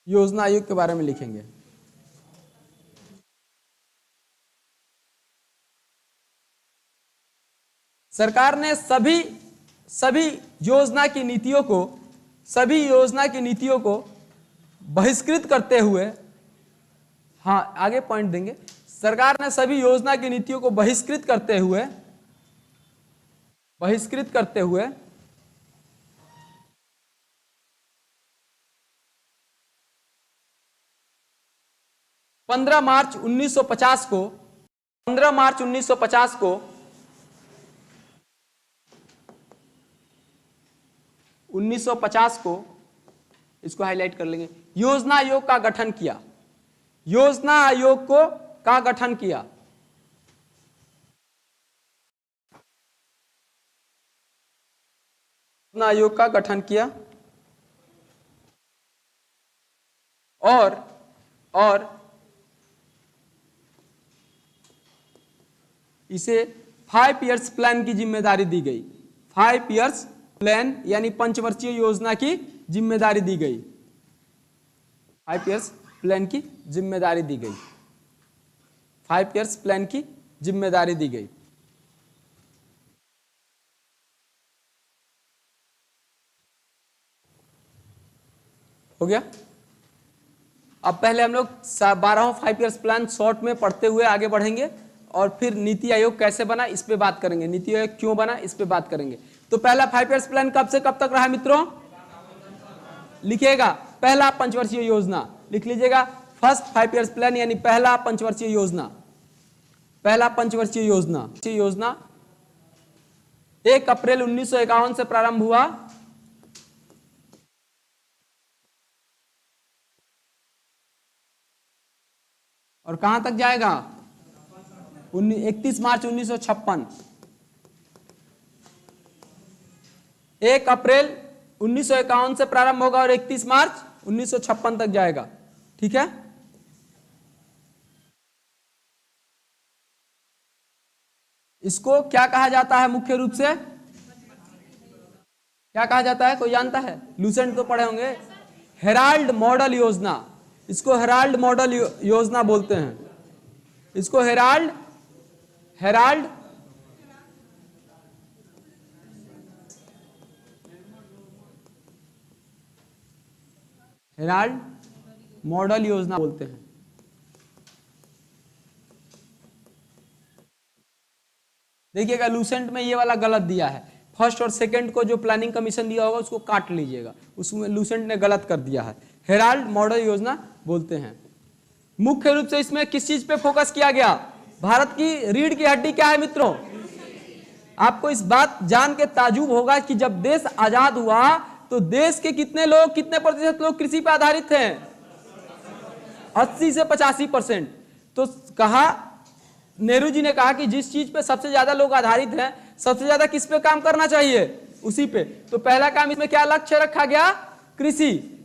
योजना आयोग के बारे में लिखेंगे। सरकार ने सभी योजना की नीतियों को बहिष्कृत करते हुए, हाँ आगे पॉइंट देंगे, सरकार ने सभी योजना की नीतियों को बहिष्कृत करते हुए 15 मार्च 1950 को इसको हाईलाइट कर लेंगे, योजना आयोग का गठन किया। योजना आयोग का गठन किया। योजना आयोग का गठन किया और इसे 5 ईयर्स प्लान की जिम्मेदारी दी गई। 5 ईयर्स प्लान यानी पंचवर्षीय योजना की जिम्मेदारी दी गई। 5 ईयर्स प्लान की जिम्मेदारी दी गई। 5 ईयर्स प्लान की जिम्मेदारी दी गई। हो गया। अब पहले हम लोग 12वां 5 ईयर्स प्लान शॉर्ट में पढ़ते हुए आगे बढ़ेंगे और फिर नीति आयोग कैसे बना इस पे बात करेंगे, नीति आयोग क्यों बना इस पे बात करेंगे। तो पहला 5 ईयर्स प्लान कब से कब तक रहा मित्रों? लिखिएगा, पहला पंचवर्षीय योजना लिख लीजिएगा। फर्स्ट 5 ईयर्स प्लान यानी पहला पंचवर्षीय योजना। पहला पंचवर्षीय योजना 1 अप्रैल 1951 से प्रारंभ हुआ और कहां तक जाएगा? 31 मार्च 1956। 1 अप्रैल 1951 से प्रारंभ होगा और 31 मार्च 1956 तक जाएगा। ठीक है। इसको क्या कहा जाता है मुख्य रूप से? क्या कहा जाता है, कोई जानता है? लूसेंट तो पढ़े होंगे। हेराल्ड मॉडल योजना, इसको हेराल्ड मॉडल योजना बोलते हैं। इसको हेराल्ड हेराल्ड हेराल्ड मॉडल योजना बोलते हैं। देखिएगा लूसेंट में ये वाला गलत दिया है, फर्स्ट और सेकंड को जो प्लानिंग कमीशन दिया होगा उसको काट लीजिएगा, उसमें लूसेंट ने गलत कर दिया है। हेराल्ड मॉडल योजना बोलते हैं। मुख्य रूप से इसमें किस चीज पे फोकस किया गया? भारत की रीढ़ की हड्डी क्या है मित्रों? आपको इस बात जान के ताजुब होगा कि जब देश आजाद हुआ तो देश के कितने लोग, कितने प्रतिशत लोग कृषि पर आधारित थे? 80 से 85%। तो कहा, नेहरू जी ने कहा कि जिस चीज पे सबसे ज्यादा लोग आधारित हैं, सबसे ज्यादा किस पे काम करना चाहिए? उसी पे। तो पहला काम इसमें क्या लक्ष्य रखा गया? कृषि।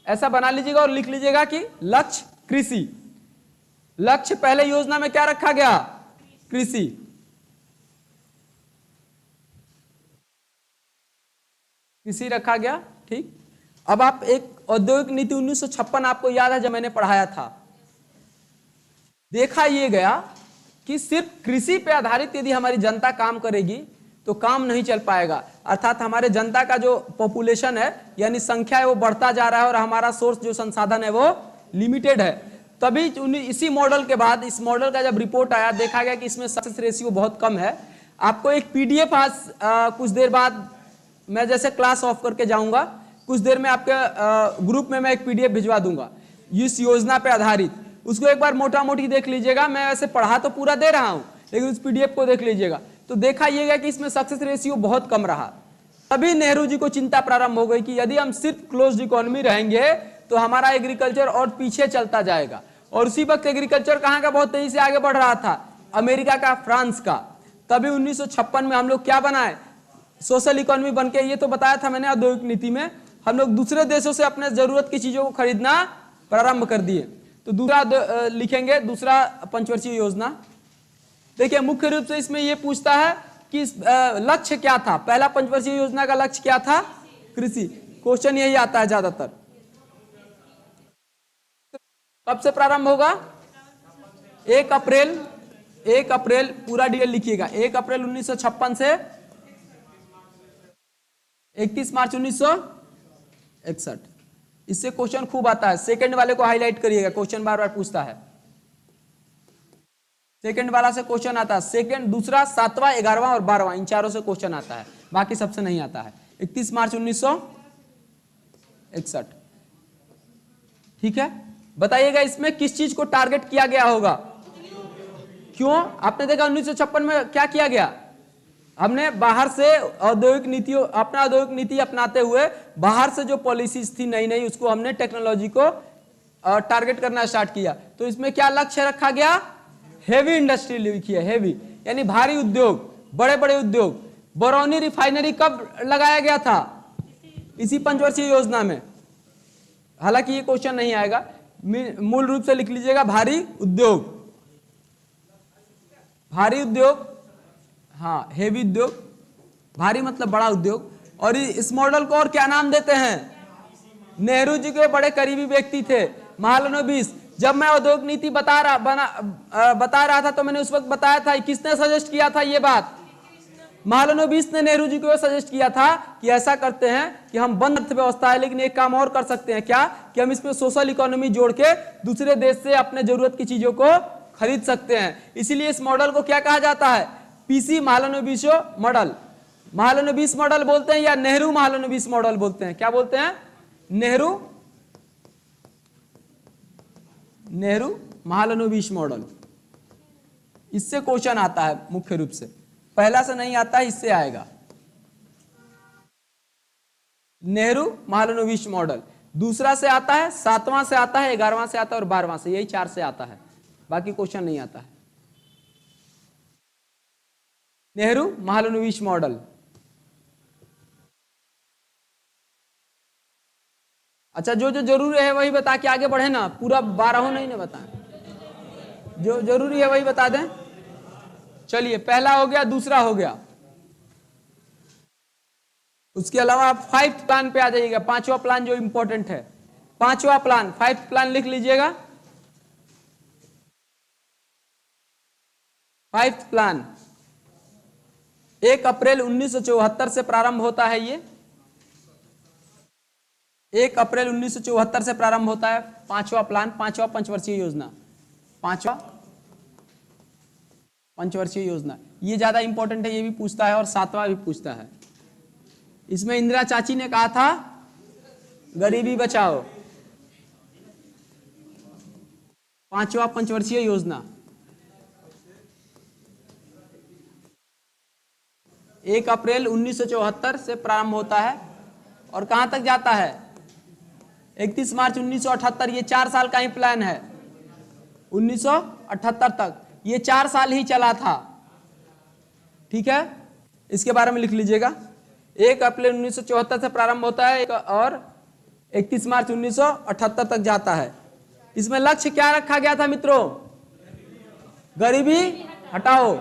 ऐसा बना लीजिएगा और लिख लीजिएगा कि लक्ष्य कृषि। लक्ष्य पहले योजना में क्या रखा गया? कृषि। कृषि रखा गया, ठीक। अब आप एक औद्योगिक नीति 1956 आपको याद है जब मैंने पढ़ाया था, देखा ये गया कि सिर्फ कृषि पे आधारित यदि हमारी जनता काम करेगी तो काम नहीं चल पाएगा। अर्थात हमारे जनता का जो पॉपुलेशन है यानी संख्या है वो बढ़ता जा रहा है और हमारा सोर्स जो संसाधन है वो लिमिटेड है। तभी इसी मॉडल के बाद, इस मॉडल का जब रिपोर्ट आया, देखा गया कि इसमें सक्सेस रेशियो बहुत कम है। आपको एक पीडीएफ आज कुछ देर बाद, मैं जैसे क्लास ऑफ करके जाऊंगा, कुछ देर में आपके ग्रुप में मैं एक पीडीएफ भिजवा दूंगा इस योजना पे आधारित। उसको एक बार मोटा मोटी देख लीजिएगा। मैं वैसे पढ़ा तो पूरा दे रहा हूं, लेकिन उस पीडीएफ को देख लीजिएगा तो देखा ये गया कि इसमें सक्सेस रेशियो बहुत कम रहा। तभी नेहरू जी को चिंता प्रारंभ हो गई कि यदि हम सिर्फ क्लोज्ड इकोनॉमी रहेंगे तो हमारा एग्रीकल्चर और पीछे चलता जाएगा। और उसी वक्त एग्रीकल्चर कहाँ का बहुत तेजी से आगे बढ़ रहा था? अमेरिका का, फ्रांस का। तभी 1956 में हम लोग क्या बनाए? सोशल इकोनॉमी बनके, ये तो बताया था मैंने औद्योगिक नीति में, हम लोग दूसरे देशों से अपने जरूरत की चीजों को खरीदना प्रारंभ कर दिए। तो दूसरा लिखेंगे, दूसरा पंचवर्षीय योजना। देखिए मुख्य रूप से इसमें यह पूछता है कि लक्ष्य क्या था? पहला पंचवर्षीय योजना का लक्ष्य क्या था? कृषि। क्वेश्चन यही आता है ज्यादातर। कब से प्रारंभ होगा? 1 अप्रैल, पूरा डिटेल लिखिएगा। 1 अप्रैल 1956 से 31 मार्च 1961। इससे क्वेश्चन खूब आता है। सेकंड वाले को हाईलाइट करिएगा, क्वेश्चन बार बार पूछता है। सेकंड वाला से क्वेश्चन आता है। सेकंड, दूसरा, 7वां, 11वां और 12वां, इन चारों से क्वेश्चन आता है, बाकी सबसे नहीं आता है। 31 मार्च 1961, ठीक है। बताइएगा इसमें किस चीज को टारगेट किया गया होगा? क्यों? आपने देखा 1956 में क्या किया गया? हमने बाहर से औद्योगिक नीतियों, अपना औद्योगिक नीति अपनाते हुए बाहर से जो पॉलिसीज थी नई नई, उसको हमने टेक्नोलॉजी को टारगेट करना स्टार्ट किया। तो इसमें क्या लक्ष्य रखा गया? हेवी इंडस्ट्री लिखी है, हेवी यानी भारी उद्योग, बड़े बड़े उद्योग। बरौनी रिफाइनरी कब लगाया गया था? इसी पंचवर्षीय योजना में। हालांकि ये क्वेश्चन नहीं आएगा, मूल रूप से लिख लीजिएगा भारी उद्योग, भारी उद्योग, हाँ हेवी उद्योग, भारी मतलब बड़ा उद्योग। और इस मॉडल को और क्या नाम देते हैं? नेहरू जी के बड़े करीबी व्यक्ति थे महालनोबिस। जब मैं औद्योगिक नीति बता रहा था तो मैंने उस वक्त बताया था, किसने सजेस्ट किया था ये बात? महालनोबिस ने नेहरू जी को सजेस्ट किया था कि ऐसा करते हैं कि हम बंद अर्थव्यवस्था है, लेकिन एक काम और कर सकते हैं, क्या कि हम इसमें सोशल इकोनॉमी जोड़ के दूसरे देश से अपने जरूरत की चीजों को खरीद सकते हैं। इसीलिए इस मॉडल को क्या कहा जाता है? PC Mahalanobis model. Mahalanobis model बोलते हैं या नेहरू महालनोबिस मॉडल बोलते हैं? क्या बोलते हैं? नेहरू महालनोबिस मॉडल। इससे क्वेश्चन आता है मुख्य रूप से, पहला से नहीं आता है, इससे आएगा। नेहरू महालनोबिस मॉडल। दूसरा से आता है, 7वां से आता है, 11वां से आता है और 12वां से, यही 4 से आता है, बाकी क्वेश्चन नहीं आता है। नेहरू महालनोबिस मॉडल। अच्छा, जो जो जरूरी है वही बता के आगे बढ़े ना, पूरा 12 नहीं ना बताएं, जो जरूरी है वही बता दें। चलिए, पहला हो गया, दूसरा हो गया। उसके अलावा आप 5th प्लान पे आ जाइएगा, 5वां प्लान जो इंपॉर्टेंट है। 5वां प्लान, 5th प्लान लिख लीजिएगा। 5th प्लान 1 अप्रैल 1974 से प्रारंभ होता है। ये 1 अप्रैल 1974 से प्रारंभ होता है 5वां प्लान, 5वां पंचवर्षीय योजना, 5वां पंचवर्षीय योजना। ये ज्यादा इंपॉर्टेंट है, ये भी पूछता है और 7वां भी पूछता है। इसमें इंदिरा चाची ने कहा था गरीबी बचाओ, 5वां पंचवर्षीय योजना। 1 अप्रैल 1974 से प्रारंभ होता है और कहां तक जाता है? 31 मार्च 1978। ये 4 साल का ही प्लान है, 1978 तक ये 4 साल ही चला था। ठीक है, इसके बारे में लिख लीजिएगा। 1 अप्रैल 1974 से प्रारंभ होता है और 31 मार्च 1978 तक जाता है। इसमें लक्ष्य क्या रखा गया था मित्रों? गरीबी हटाओ,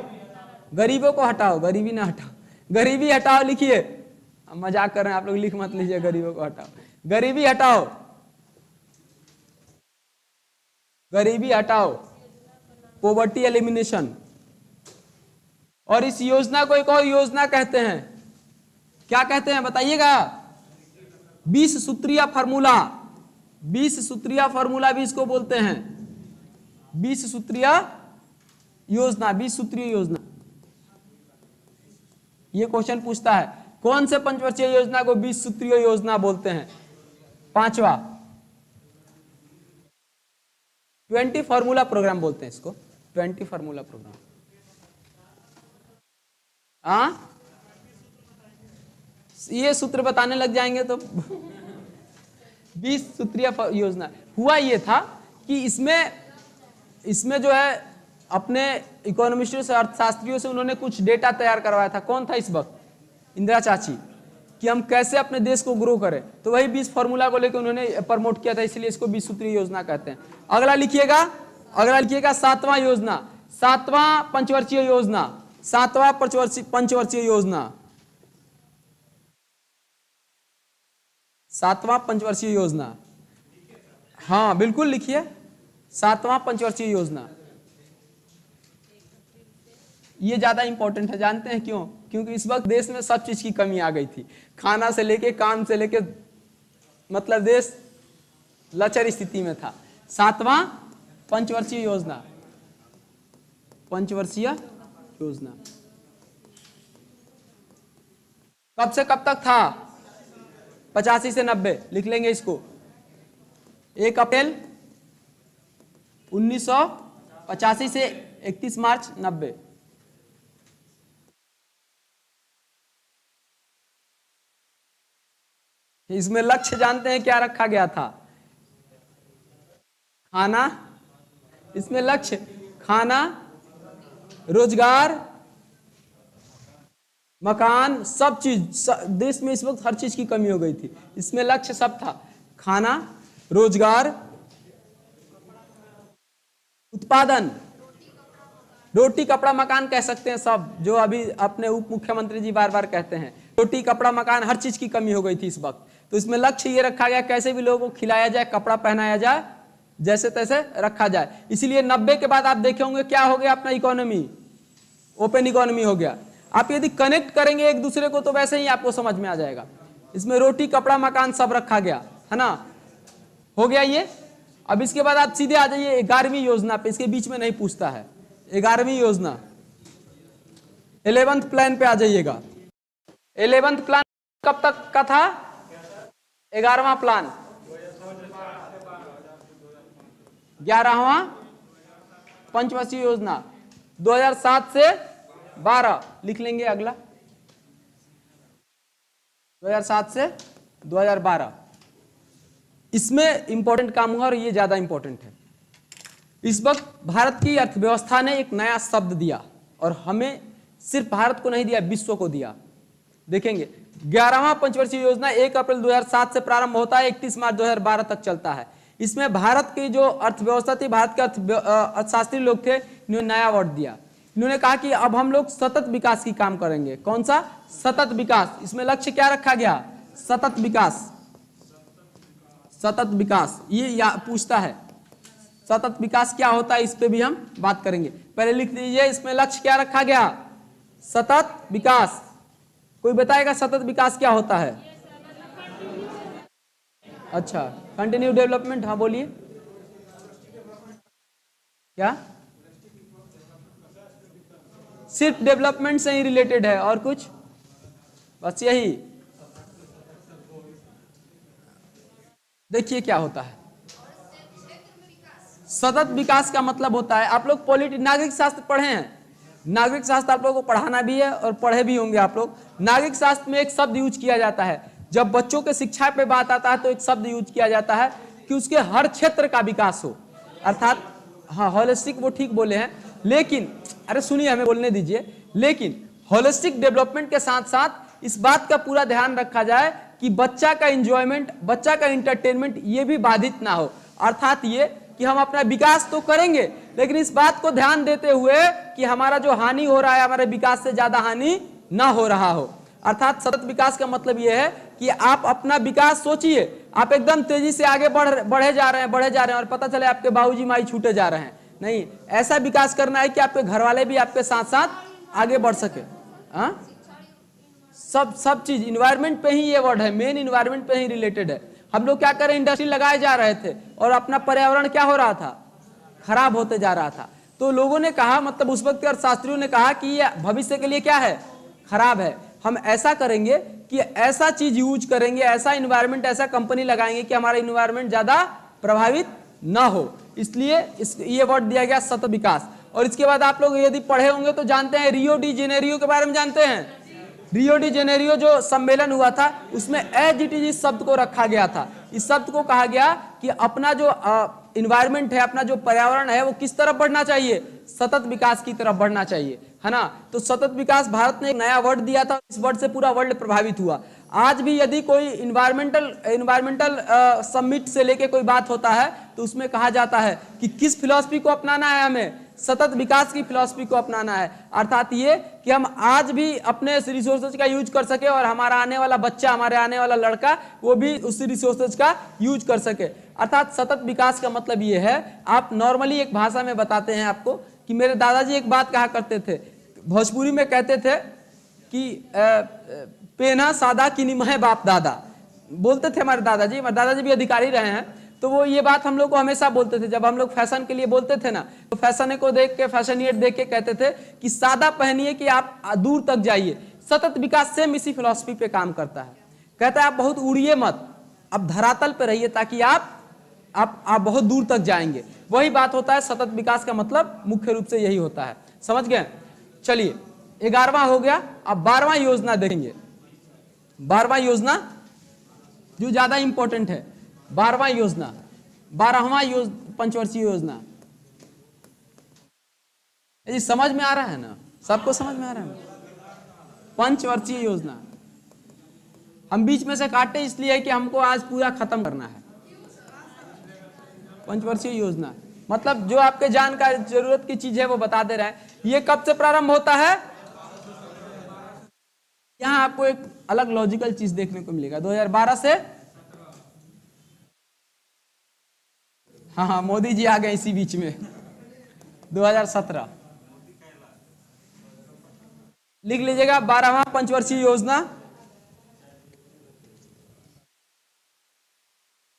गरीबों को हटाओ, गरीबी ना हटाओ, गरीबी हटाओ लिखिए। मजाक कर रहे हैं आप लोग, लिख मत लीजिए गरीबों को हटाओ, गरीबी हटाओ, गरीबी हटाओ, पॉवर्टी एलिमिनेशन। और इस योजना को एक और योजना कहते हैं, क्या कहते हैं बताइएगा? 20 सूत्रीय फार्मूला, 20 सूत्रीय फार्मूला भी इसको बोलते हैं, 20 सूत्रीय योजना, 20 सूत्रीय योजना। ये क्वेश्चन पूछता है कौन से पंचवर्षीय योजना को 20 सूत्रीय योजना बोलते हैं? 5वां 20 फार्मूला प्रोग्राम बोलते हैं इसको, 20 फार्मूला प्रोग्राम। हाँ, ये सूत्र बताने लग जाएंगे तो 20 सूत्रीय योजना। हुआ ये था कि इसमें जो है अपने इकोनॉमिस्टों से, अर्थशास्त्रियों से उन्होंने कुछ डेटा तैयार करवाया था। कौन था इस वक्त? इंदिरा चाची, कि हम कैसे अपने देश को ग्रो करें। तो वही 20 फार्मूला को लेकर उन्होंने प्रमोट किया था, इसलिए इसको 20 सूत्रीय योजना कहते हैं। अगला लिखिएगा, अगला लिखिएगा 7वां योजना, 7वां पंचवर्षीय योजना, 7वां पंचवर्षीय योजना, 7वां पंचवर्षीय योजना। हाँ बिल्कुल लिखिए, 7वां पंचवर्षीय योजना। ये ज्यादा इंपॉर्टेंट है, जानते हैं क्यों? क्योंकि इस वक्त देश में सब चीज की कमी आ गई थी, खाना से लेके काम से लेके, मतलब देश लचर स्थिति में था। 7वां पंचवर्षीय योजना, पंचवर्षीय योजना कब से कब तक था? 85 से 90 लिख लेंगे इसको। 1 अप्रैल 1985 से 31 मार्च 90। इसमें लक्ष्य जानते हैं क्या रखा गया था? खाना, इसमें लक्ष्य खाना, रोजगार, मकान, सब चीज। देश में इस वक्त हर चीज की कमी हो गई थी, इसमें लक्ष्य सब था, खाना, रोजगार, उत्पादन, रोटी कपड़ा मकान कह सकते हैं सब, जो अभी अपने उप मुख्यमंत्री जी बार बार कहते हैं। रोटी कपड़ा मकान, हर चीज की कमी हो गई थी इस वक्त। तो इसमें लक्ष्य ये रखा गया कैसे भी लोगों को खिलाया जाए, कपड़ा पहनाया जाए, जैसे तैसे रखा जाए। इसीलिए 90 के बाद आप देखे होंगे क्या हो गया, अपना इकोनॉमी ओपन इकोनॉमी हो गया। आप यदि कनेक्ट करेंगे एक दूसरे को तो वैसे ही आपको समझ में आ जाएगा। इसमें रोटी कपड़ा मकान सब रखा गया है ना, हो गया ये। अब इसके बाद आप सीधे आ जाइए 11वीं योजना पे, इसके बीच में नहीं पूछता है। 11वीं योजना 11th प्लान पे आ जाइएगा। 11th प्लान कब तक का था? 11वां प्लान, 11वां पंचवर्षीय योजना, 2007 से 12 लिख लेंगे। अगला 2007 से 2012, इसमें इंपॉर्टेंट काम हुआ और ये ज्यादा इंपॉर्टेंट है। इस वक्त भारत की अर्थव्यवस्था ने एक नया शब्द दिया, और हमें सिर्फ भारत को नहीं दिया, विश्व को दिया। देखेंगे 11वां पंचवर्षीय योजना 1 अप्रैल 2007 से प्रारंभ होता है, 31 मार्च 2012 तक चलता है। इसमें भारत की जो अर्थव्यवस्था थी, भारत के अर्थशास्त्री लोग थे, इन्होंने नया वर्ड दिया। इन्होंने कहा कि अब हम लोग सतत विकास की काम करेंगे। कौन सा? सतत विकास। इसमें लक्ष्य क्या रखा गया? सतत विकास। सतत विकास ये पूछता है, सतत विकास क्या होता है, इस पे भी हम बात करेंगे। पहले लिख लीजिए, इसमें लक्ष्य क्या रखा गया? सतत विकास। कोई बताएगा सतत विकास क्या होता है? अच्छा, कंटिन्यू डेवलपमेंट। हाँ बोलिए, क्या? सिर्फ डेवलपमेंट से ही रिलेटेड है और कुछ? बस यही। देखिए क्या होता है सतत विकास का मतलब होता है, आप लोग नागरिक शास्त्र पढ़े हैं, नागरिक शास्त्र आप लोगों को पढ़ाना भी है और पढ़े भी होंगे आप लोग। नागरिक शास्त्र में एक शब्द यूज किया जाता है, जब बच्चों के शिक्षा पे बात आता है तो एक शब्द यूज किया जाता है कि उसके हर क्षेत्र का विकास हो, अर्थात हाँ होलिस्टिक, वो ठीक बोले हैं, लेकिन अरे सुनिए हमें बोलने दीजिए, लेकिन होलिस्टिक डेवलपमेंट के साथ साथ इस बात का पूरा ध्यान रखा जाए कि बच्चा का एंजॉयमेंट, बच्चा का इंटरटेनमेंट ये भी बाधित ना हो। अर्थात ये कि हम अपना विकास तो करेंगे लेकिन इस बात को ध्यान देते हुए कि हमारा जो हानि हो रहा है हमारे विकास से ज्यादा हानि ना हो रहा हो। अर्थात सतत विकास का मतलब यह है कि आप अपना विकास सोचिए, आप एकदम तेजी से आगे बढ़े जा रहे हैं और पता चले आपके बाबूजी माई छूटे जा रहे हैं। नहीं, ऐसा विकास करना है कि आपके घर वाले भी आपके साथ साथ आगे बढ़ सके। सब चीज इन्वायरमेंट पे ही ये वर्ड है, मेन इन्वायरमेंट पे ही रिलेटेड है। हम लोग क्या करें, इंडस्ट्री लगाए जा रहे थे और अपना पर्यावरण क्या हो रहा था, खराब होते जा रहा था। तो लोगों ने कहा, मतलब उस वक्त के अर्थशास्त्रियों ने कहा कि ये भविष्य के लिए क्या है, खराब है। हम ऐसा करेंगे कि ऐसा चीज यूज करेंगे, ऐसा इन्वायरमेंट, ऐसा कंपनी लगाएंगे कि हमारा इन्वायरमेंट ज्यादा प्रभावित ना हो। इसलिए ये वर्ड दिया गया सतत विकास। और इसके बाद आप लोग यदि पढ़े होंगे तो जानते हैं रियो डी जेनेरियो के बारे में जानते हैं। रियो डी जेनेरियो जो सम्मेलन हुआ था उसमें एज इट इज इस शब्द को रखा गया था। इस शब्द को कहा गया कि अपना जो इन्वायरमेंट है, अपना जो पर्यावरण है वो किस तरफ बढ़ना चाहिए, सतत विकास की तरफ बढ़ना चाहिए, है ना। तो सतत विकास भारत ने एक नया वर्ड दिया था, इस वर्ड से पूरा वर्ल्ड प्रभावित हुआ। आज भी यदि कोई इन्वायरमेंटल समिट से लेके कोई बात होता है तो उसमें कहा जाता है कि किस फिलॉसफी को अपनाना है, हमें सतत विकास की फिलॉसफी को अपनाना है। अर्थात ये कि हम आज भी अपने रिसोर्सेज का यूज कर सके और हमारा आने वाला बच्चा, हमारे आने वाला लड़का वो भी उस रिसोर्सेज का यूज कर सके। अर्थात सतत विकास का मतलब ये है, आप नॉर्मली एक भाषा में बताते हैं आपको कि मेरे दादाजी एक बात कहा करते थे, भोजपुरी में कहते थे कि पेना सादा की निमह बाप दादा, बोलते थे हमारे दादाजी भी अधिकारी रहे हैं, तो वो ये बात हम लोग को हमेशा बोलते थे। जब हम लोग फैशन के लिए बोलते थे ना, तो फैशन को देख के, फैशनिएट देख के कहते थे कि सादा पहनिए कि आप दूर तक जाइए। सतत विकास सेम इसी फिलॉसफी पे काम करता है। कहता है आप बहुत उड़िए मत, आप धरातल पे रहिए ताकि आप बहुत दूर तक जाएंगे। वही बात होता है सतत विकास का मतलब, मुख्य रूप से यही होता है। समझ गए? चलिए 11वां हो गया, अब 12वां योजना देखेंगे। 12वां योजना जो ज्यादा इंपॉर्टेंट है, 12वां योजना, 12वां पंचवर्षीय योजना। ये समझ में आ रहा है ना, सबको समझ में आ रहा है ना? पंचवर्षीय योजना हम बीच में से काटे इसलिए है कि हमको आज पूरा खत्म करना है। पंचवर्षीय योजना मतलब जो आपके जानकारी जरूरत की चीज है वो बता दे रहे हैं। ये कब से प्रारंभ होता है? यहां आपको एक अलग लॉजिकल चीज देखने को मिलेगा, 2012 से। हाँ, मोदी जी आ गए इसी बीच में, 2017 लिख लीजिएगा, 12वां पंचवर्षीय योजना।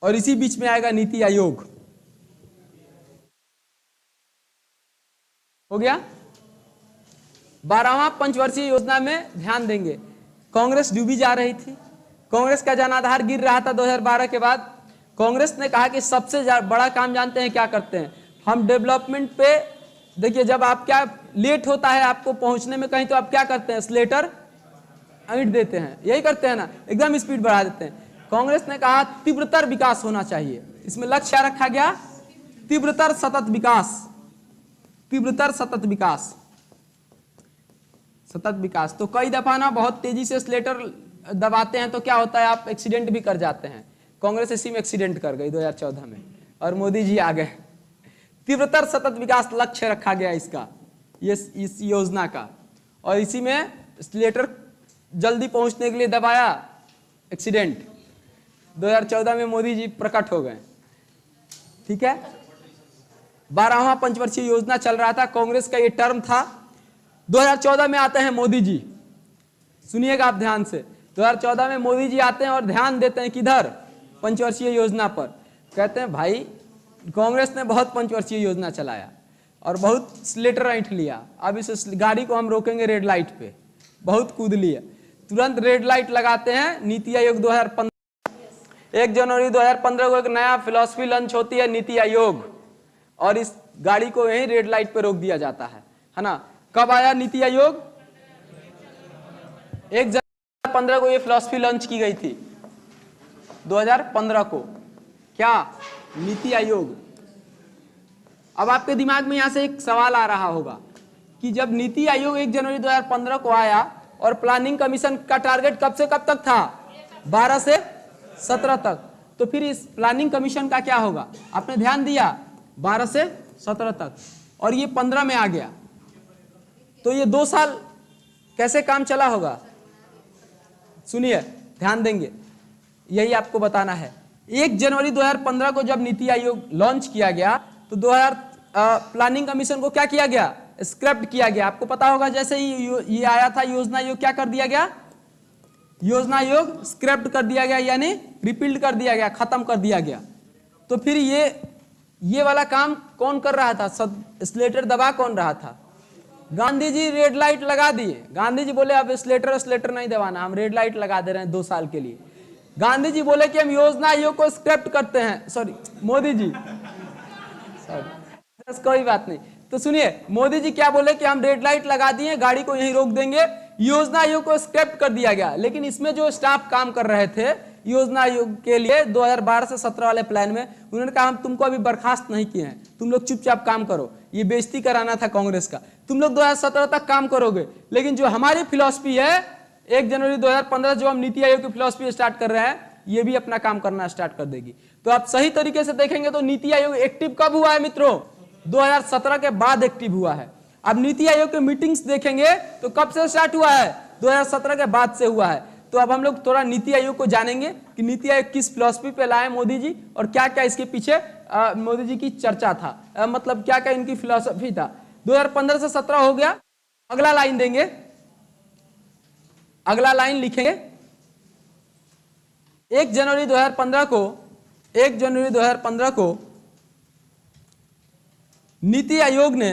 और इसी बीच में आएगा नीति आयोग। हो गया? 12वां पंचवर्षीय योजना में ध्यान देंगे, कांग्रेस डूबी जा रही थी, कांग्रेस का जनाधार गिर रहा था 2012 के बाद। कांग्रेस ने कहा कि सबसे बड़ा काम जानते हैं क्या करते हैं, हम डेवलपमेंट पे, देखिए जब आप क्या लेट होता है आपको पहुंचने में कहीं, तो आप क्या करते हैं, स्लेटर ऐंठ देते हैं, यही करते हैं ना, एकदम स्पीड बढ़ा देते हैं। कांग्रेस ने कहा तीव्रतर विकास होना चाहिए। इसमें लक्ष्य रखा गया तीव्रतर सतत विकास, तीव्रतर सतत विकास, सतत विकास। तो कई दफा ना बहुत तेजी से स्लेटर दबाते हैं तो क्या होता है, आप एक्सीडेंट भी कर जाते हैं। कांग्रेस इसी में एक्सीडेंट कर गई 2014 में और मोदी जी आ गए। तीव्रतर सतत विकास लक्ष्य रखा गया इसका, ये इस योजना का, और इसी में स्लेटर जल्दी पहुंचने के लिए दबाया, एक्सीडेंट। 2014 में मोदी जी प्रकट हो गए। ठीक है, 12वां पंचवर्षीय योजना चल रहा था, कांग्रेस का ये टर्म था। 2014 में आते हैं मोदी जी, सुनिएगा आप ध्यान से। 2014 में मोदी जी आते हैं और ध्यान देते हैं किधर, पंचवर्षीय योजना पर। कहते हैं भाई कांग्रेस ने बहुत पंचवर्षीय योजना चलाया और बहुत स्लेटर ऐंठ लिया, अब इस गाड़ी को हम रोकेंगे रेड लाइट पे, बहुत कूद लिया। तुरंत रेड लाइट लगाते हैं। नीति आयोग 2015, 1 जनवरी 2015 को एक नया फिलॉसफी लॉन्च होती है, नीति आयोग, और इस गाड़ी को यहीं रेड लाइट पे रोक दिया जाता है ना। कब आया नीति आयोग? 1 जनवरी 2015 को ये फिलॉसफी लॉन्च की गई थी, 2015 को। क्या? नीति आयोग। अब आपके दिमाग में यहां से एक सवाल आ रहा होगा कि जब नीति आयोग 1 जनवरी 2015 को आया और प्लानिंग कमीशन का टारगेट कब से कब तक था? 12 से 17 तक, तो फिर इस प्लानिंग कमीशन का क्या होगा? आपने ध्यान दिया, 12 से 17 तक, और ये 15 में आ गया, तो ये 2 साल कैसे काम चला होगा? सुनिए, ध्यान देंगे, यही आपको बताना है। 1 जनवरी 2015 को जब नीति आयोग लॉन्च किया गया तो 2000 प्लानिंग कमीशन को क्या किया गया? स्क्रैप्ड किया गया। आपको पता होगा, जैसे ही ये आया था योजना आयोग, क्या कर दिया गया? योजना आयोग स्क्रैप्ड कर दिया गया, यानी रिपील्ड कर दिया गया, खत्म कर दिया गया। तो फिर ये वाला काम कौन कर रहा था? स्लेटर दबा कौन रहा था? गांधी जी रेड लाइट लगा दिए। गांधी जी बोले अब स्लेटर नहीं दबाना, हम रेड लाइट लगा दे रहे हैं 2 साल के लिए। गांधी जी बोले कि हम योजना आयोग को स्क्रैप्ट करते हैं, सॉरी मोदी जी, सॉरी, कोई बात नहीं। तो सुनिए, मोदी जी क्या बोले कि हम रेड लाइट लगा दिए, गाड़ी को यहीं रोक देंगे, योजना आयोग को स्क्रैप्ट कर दिया गया। लेकिन इसमें जो स्टाफ काम कर रहे थे योजना आयोग के लिए 2012 से 17 वाले प्लान में, उन्होंने कहा हम तुमको अभी बर्खास्त नहीं किए हैं, तुम लोग चुपचाप काम करो। ये बेइज्जती कराना था कांग्रेस का, तुम लोग 2017 तक काम करोगे, लेकिन जो हमारी फिलॉसफी है 1 जनवरी 2015 जो हम नीति आयोग की फिलॉसफी स्टार्ट कर रहे हैं, ये भी अपना काम करना स्टार्ट कर देगी। तो आप सही तरीके से देखेंगे तो नीति आयोग एक्टिव कब हुआ है मित्रों? 2017 के बाद एक्टिव हुआ है। अब नीति आयोग के मीटिंग्स देखेंगे तो कब से स्टार्ट हुआ है? 2017 के बाद से हुआ है। तो अब हम लोग थोड़ा नीति आयोग को जानेंगे कि नीति आयोग किस फिलॉसफी पे लाए मोदी जी, और क्या क्या इसके पीछे मोदी जी की चर्चा था, मतलब क्या क्या इनकी फिलॉसफी था। 2015 से 17 हो गया। अगला लाइन देंगे, अगला लाइन लिखेंगे 1 जनवरी 2015 को, 1 जनवरी 2015 को नीति आयोग ने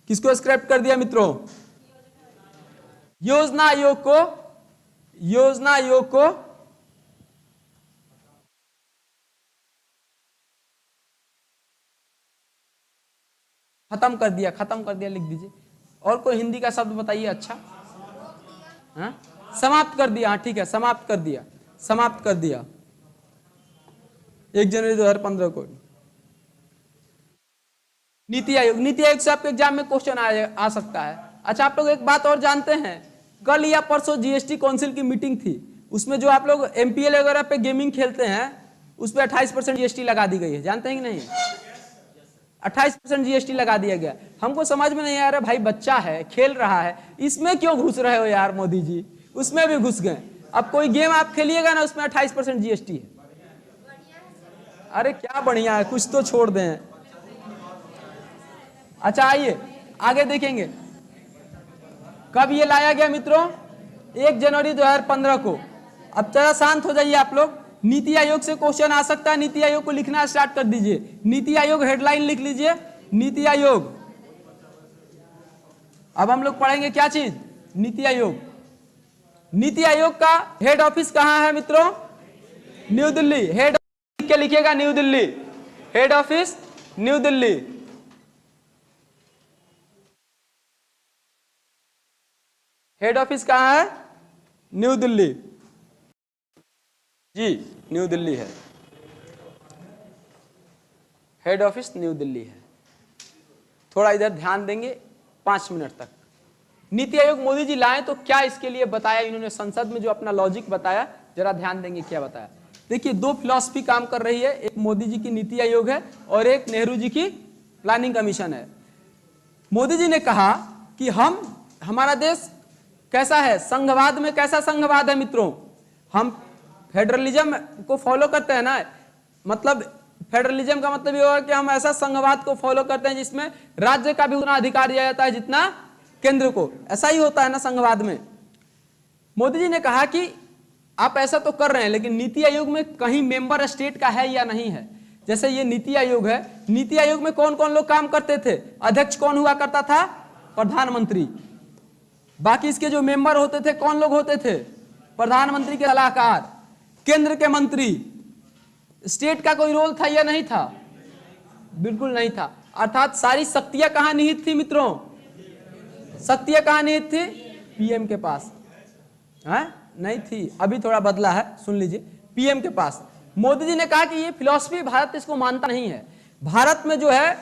किसको स्क्रैप कर दिया मित्रों? योजना आयोग को खत्म कर दिया, लिख दीजिए। और कोई हिंदी का शब्द बताइए अच्छा। हाँ? समाप्त कर दिया। हाँ ठीक है, समाप्त कर दिया 1 जनवरी 2015 को। नीति आयोग से आपके एग्जाम में क्वेश्चन आ सकता है। अच्छा, आप लोग एक बात और जानते हैं, कल या परसों जीएसटी काउंसिल की मीटिंग थी, उसमें जो आप लोग एमपीएल वगैरह पे गेमिंग खेलते हैं उस पर 28% जीएसटी लगा दी गई है, जानते हैं कि नहीं? 28% जीएसटी लगा दिया गया। हमको समझ में नहीं आ रहा भाई, बच्चा है खेल रहा है, इसमें क्यों घुस रहे हो यार मोदी जी? उसमें भी घुस गए। अब कोई गेम आप खेलिएगा ना, उसमें 28% जीएसटी है। अरे क्या बढ़िया है, कुछ तो छोड़ दें। अच्छा आइए आगे देखेंगे, कब ये लाया गया मित्रों? 1 जनवरी 2015 को। अब जरा शांत हो जाइए आप लोग, नीति आयोग से क्वेश्चन आ सकता है, नीति आयोग को लिखना स्टार्ट कर दीजिए। नीति आयोग हेडलाइन लिख लीजिए, नीति आयोग। अब हम लोग पढ़ेंगे क्या चीज? नीति आयोग। नीति आयोग का हेड ऑफिस कहां है मित्रों? न्यू दिल्ली। हेड ऑफिस के लिखिएगा new Delhi, head office new Delhi. Head office कहां है? न्यू दिल्ली जी, न्यू दिल्ली है, हेड ऑफिस न्यू दिल्ली है। थोड़ा इधर ध्यान देंगे 5 मिनट तक। नीति आयोग मोदी जी लाए तो क्या इसके लिए बताया इन्होंने संसद में, जो अपना लॉजिक बताया, जरा ध्यान देंगे क्या बताया। देखिए, दो फिलॉसफी काम कर रही है, एक मोदी जी की नीति आयोग है और एक नेहरू जी की प्लानिंग कमीशन है। मोदी जी ने कहा कि हमारा देश कैसा है, संघवाद में कैसा संघवाद है मित्रों, हम फेडरलिज्म को फॉलो करते हैं ना, मतलब फेडरलिज्म का मतलब ये होगा कि हम ऐसा संघवाद को फॉलो करते हैं जिसमें राज्य का भी उतना अधिकार दिया जाता है जितना केंद्र को, ऐसा ही होता है ना संघवाद में। मोदी जी ने कहा कि आप ऐसा तो कर रहे हैं, लेकिन नीति आयोग में कहीं मेंबर स्टेट का है या नहीं है। जैसे ये नीति आयोग है, नीति आयोग में कौन कौन लोग काम करते थे, अध्यक्ष कौन हुआ करता था, प्रधानमंत्री। बाकी इसके जो मेंबर होते थे कौन लोग होते थे, प्रधानमंत्री के सलाहकार, केंद्र के मंत्री। स्टेट का कोई रोल था या नहीं था, बिल्कुल नहीं था। अर्थात सारी शक्तियां कहां निहित थी मित्रों, शक्तियां कहां निहित थी, पीएम के पास है? नहीं थी, अभी थोड़ा बदला है, सुन लीजिए, पीएम के पास। मोदी जी ने कहा कि ये फिलॉसफी भारत इसको मानता नहीं है। भारत में जो है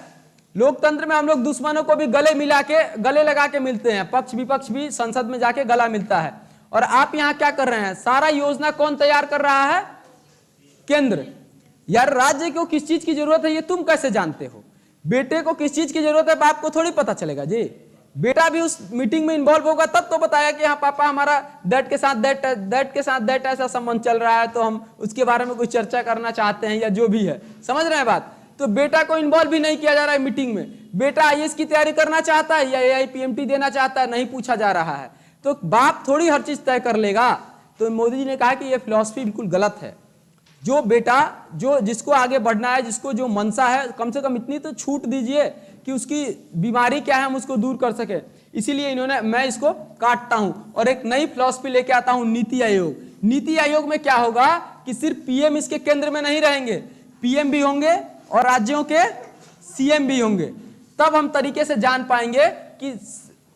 लोकतंत्र में हम लोग दुश्मनों को भी गले लगा के मिलते हैं, पक्ष विपक्ष भी संसद में जाके गला मिलता है। और आप यहां क्या कर रहे हैं, सारा योजना कौन तैयार कर रहा है, केंद्र। यार राज्य को किस चीज की जरूरत है ये तुम कैसे जानते हो, बेटे को किस चीज की जरूरत है बाप को थोड़ी पता चलेगा जी। बेटा भी उस मीटिंग में इन्वॉल्व होगा तब तो बताया कि हाँ पापा हमारा दैट के साथ दैट ऐसा संबंध चल रहा है, तो हम उसके बारे में कुछ चर्चा करना चाहते हैं या जो भी है, समझ रहे हैं बात। तो बेटा को इन्वॉल्व भी नहीं किया जा रहा है मीटिंग में, बेटा आईएएस की तैयारी करना चाहता है या एआईपीएमटी देना चाहता है, नहीं पूछा जा रहा है, तो बाप थोड़ी हर चीज तय कर लेगा। तो मोदी जी ने कहा कि यह फिलॉसफी बिल्कुल गलत है। जो बेटा जिसको आगे बढ़ना है, जिसको जो मनसा है, कम से कम इतनी तो छूट दीजिए कि उसकी बीमारी क्या है हम उसको दूर कर सके। इसीलिए मैं इसको काटता हूं और एक नई फिलॉसफी लेके आता हूं, नीति आयोग। नीति आयोग में क्या होगा कि सिर्फ पीएम इसके केंद्र में नहीं रहेंगे, पीएम भी होंगे और राज्यों के सीएम भी होंगे। तब हम तरीके से जान पाएंगे कि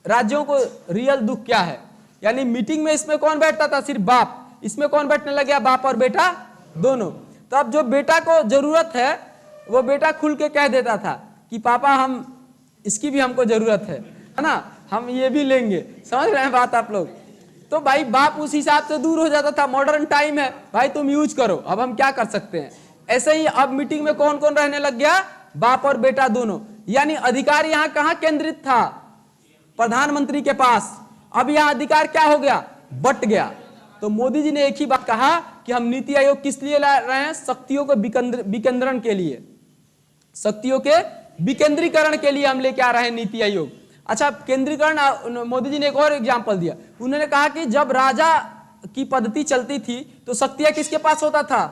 राज्यों को रियल दुख क्या है। यानी मीटिंग में इसमें कौन बैठता था, सिर्फ बाप, इसमें कौन बैठने लग गया, बाप और बेटा दोनों। तो अब जो बेटा को जरूरत है वो बेटा खुल के कह देता था कि पापा हम इसकी भी हमको जरूरत है ना, हम ये भी लेंगे। समझ रहे हैं बात आप लोग। तो भाई बाप उस हिसाब से दूर हो जाता था, मॉडर्न टाइम है भाई तुम यूज करो, अब हम क्या कर सकते हैं। ऐसे ही अब मीटिंग में कौन कौन रहने लग गया, बाप और बेटा दोनों। यानी अधिकार यहां कहां केंद्रित था, प्रधानमंत्री के पास। अब यहां अधिकार क्या हो गया, बट गया। तो मोदी जी ने एक ही बात कहा कि हम नीति आयोग किस लिए ला रहे हैं, शक्तियों के विकेंद्रण के लिए, शक्तियों के विकेंद्रीकरण के लिए हम लेके आ रहे हैं नीति आयोग। अच्छा, केंद्रीकरण, मोदी जी ने एक और एग्जांपल दिया। उन्होंने कहा कि जब राजा की पद्धति चलती थी तो शक्तियां किसके पास होता था।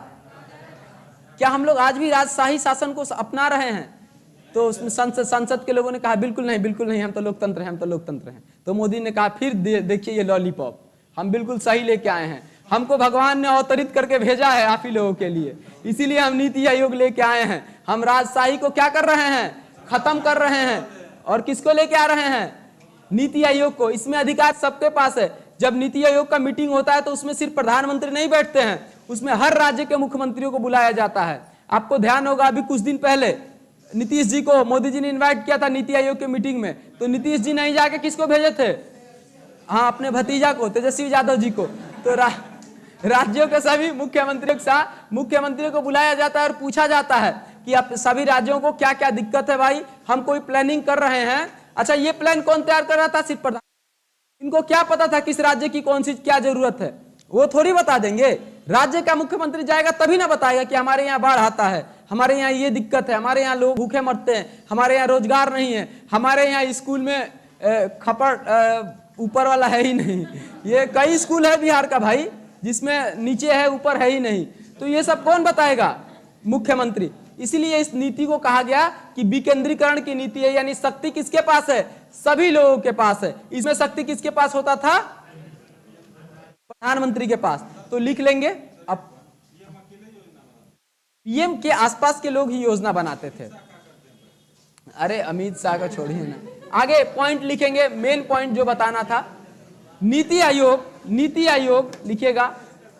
क्या हम लोग आज भी राजशाही शासन को अपना रहे हैं? तो उसमें संसद के लोगों ने कहा बिल्कुल नहीं, बिल्कुल नहीं, हम तो लोकतंत्र हैं, हम तो लोकतंत्र हैं। तो मोदी ने कहा फिर देखिए ये लॉलीपॉप, हम बिल्कुल सही लेके आए हैं, हमको भगवान ने अवतरित करके भेजा है आप ही लोगों के लिए, इसीलिए हम नीति आयोग लेके आए हैं। हम राजशाही को क्या कर रहे हैं, खत्म कर रहे हैं। और किसको लेके आ रहे हैं, नीति आयोग को। इसमें अधिकार सबके पास है। जब नीति आयोग का मीटिंग होता है तो उसमें सिर्फ प्रधानमंत्री नहीं बैठते हैं, उसमें हर राज्य के मुख्यमंत्रियों को बुलाया जाता है। आपको ध्यान होगा अभी कुछ दिन पहले नीतीश जी को मोदी जी ने इन्वाइट किया था नीति आयोग के मीटिंग में, तो नीतीश जी नहीं जाके किसको भेजे थे, हाँ अपने भतीजा को, तेजस्वी यादव जी को। तो राज्यों के सभी मुख्यमंत्रियों को बुलाया जाता है और पूछा जाता है कि आप सभी राज्यों को क्या क्या दिक्कत है, भाई हम कोई प्लानिंग कर रहे हैं। अच्छा, ये प्लान कौन तैयार कर रहा था, सिर्फ प्रधान। इनको क्या पता था किस राज्य की कौन सी क्या जरूरत है, वो थोड़ी बता देंगे। राज्य का मुख्यमंत्री जाएगा तभी ना बताएगा कि हमारे यहाँ बाढ़ आता है, हमारे यहाँ ये दिक्कत है, हमारे यहाँ लोग भूखे मरते हैं, हमारे यहाँ रोजगार नहीं है, हमारे यहाँ स्कूल में खपड़ ऊपर वाला है ही नहीं। ये कई स्कूल है बिहार का भाई जिसमें नीचे है ऊपर है ही नहीं। तो ये सब कौन बताएगा, मुख्यमंत्री। इसीलिए इस नीति को कहा गया कि विकेंद्रीकरण की नीति है, यानी शक्ति किसके पास है, सभी लोगों के पास है। इसमें शक्ति किसके पास होता था, प्रधानमंत्री के पास। तो लिख लेंगे, अब पीएम के आसपास के लोग ही योजना बनाते थे। अरे अमित शाह का छोड़िए ना, आगे पॉइंट लिखेंगे, मेन पॉइंट जो बताना था। नीति आयोग लिखिएगा,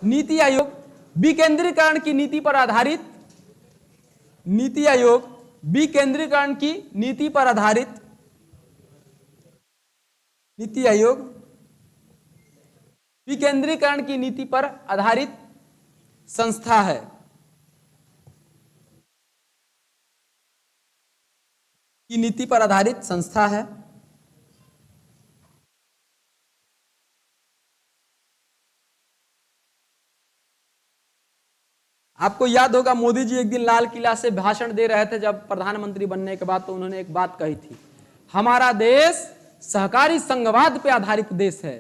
नीति आयोग विकेंद्रीकरण की नीति पर आधारित, नीति आयोग विकेंद्रीकरण की नीति पर आधारित नीति आयोग विकेंद्रीकरण की नीति पर आधारित संस्था है। की नीति पर आधारित संस्था है। आपको याद होगा मोदी जी एक दिन लाल किला से भाषण दे रहे थे जब प्रधानमंत्री बनने के बाद, तो उन्होंने एक बात कही थी, हमारा देश सहकारी संघवाद पे आधारित देश है।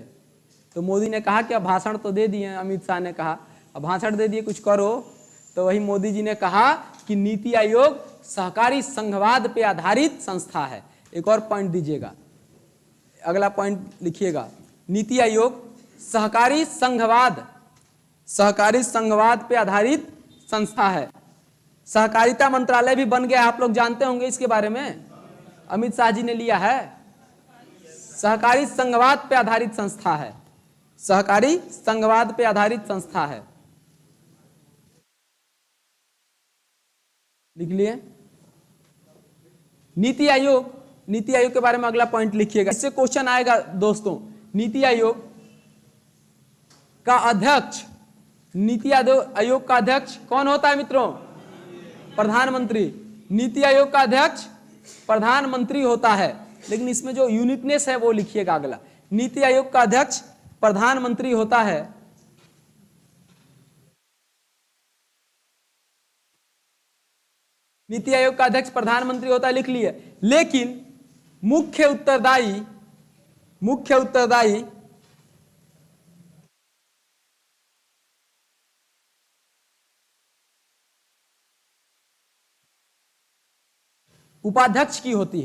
तो मोदी ने कहा कि अब भाषण तो दे दिए, अमित शाह ने कहा अब भाषण दे दिए, कुछ करो। तो वही मोदी जी ने कहा कि नीति आयोग सहकारी संघवाद पे आधारित संस्था है। एक और पॉइंट दीजिएगा, अगला पॉइंट लिखिएगा, नीति आयोग सहकारी संघवाद पे आधारित संस्था है। सहकारिता मंत्रालय भी बन गया, आप लोग जानते होंगे इसके बारे में, अमित शाह जी ने लिया है। सहकारी संघवाद पे आधारित संस्था है, सहकारी संघवाद पे आधारित संस्था है। लिख लिए। नीति आयोग के बारे में अगला पॉइंट लिखिएगा, इससे क्वेश्चन आएगा दोस्तों। नीति आयोग का अध्यक्ष, नीति आयोग का अध्यक्ष कौन होता है मित्रों? प्रधानमंत्री। नीति आयोग का अध्यक्ष प्रधानमंत्री होता है, लेकिन इसमें जो यूनिकनेस है वो लिखिएगा अगला। नीति आयोग का अध्यक्ष प्रधानमंत्री होता है। नीति आयोग का अध्यक्ष प्रधानमंत्री होता है, लिख लिए। लेकिन मुख्य उत्तरदायी उपाध्यक्ष की होती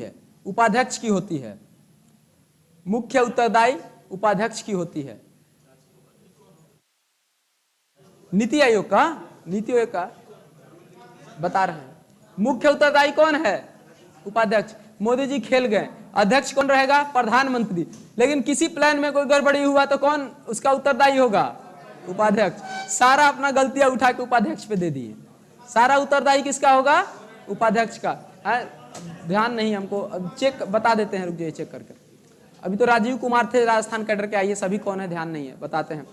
है। मुख्य उत्तरदायी उपाध्यक्ष की होती है। नीति आयोग का बता रहे हैं, मुख्य उत्तरदायी कौन है? उपाध्यक्ष। मोदी जी खेल गए, अध्यक्ष कौन रहेगा? प्रधानमंत्री। लेकिन किसी प्लान में कोई गड़बड़ी हुआ तो कौन उसका उत्तरदायी होगा? उपाध्यक्ष। सारा अपना गलतियां उठा के उपाध्यक्ष पे दे दिए। सारा उत्तरदायी किसका होगा? उपाध्यक्ष का। ध्यान नहीं हमको, चेक बता देते हैं, रुक जाइए चेक करके। अभी तो राजीव कुमार थे राजस्थान कैडर के, आइए सभी कौन है ध्यान नहीं है, बताते हैं।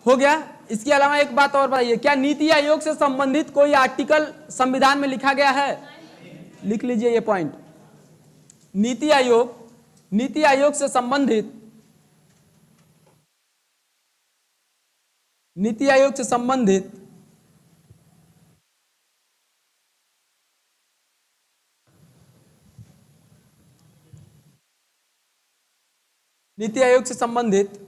हो गया। इसके अलावा एक बात और बताइए, क्या नीति आयोग से संबंधित कोई आर्टिकल संविधान में लिखा गया है? लिख लीजिए ये पॉइंट। नीति आयोग से संबंधित नीति आयोग से संबंधित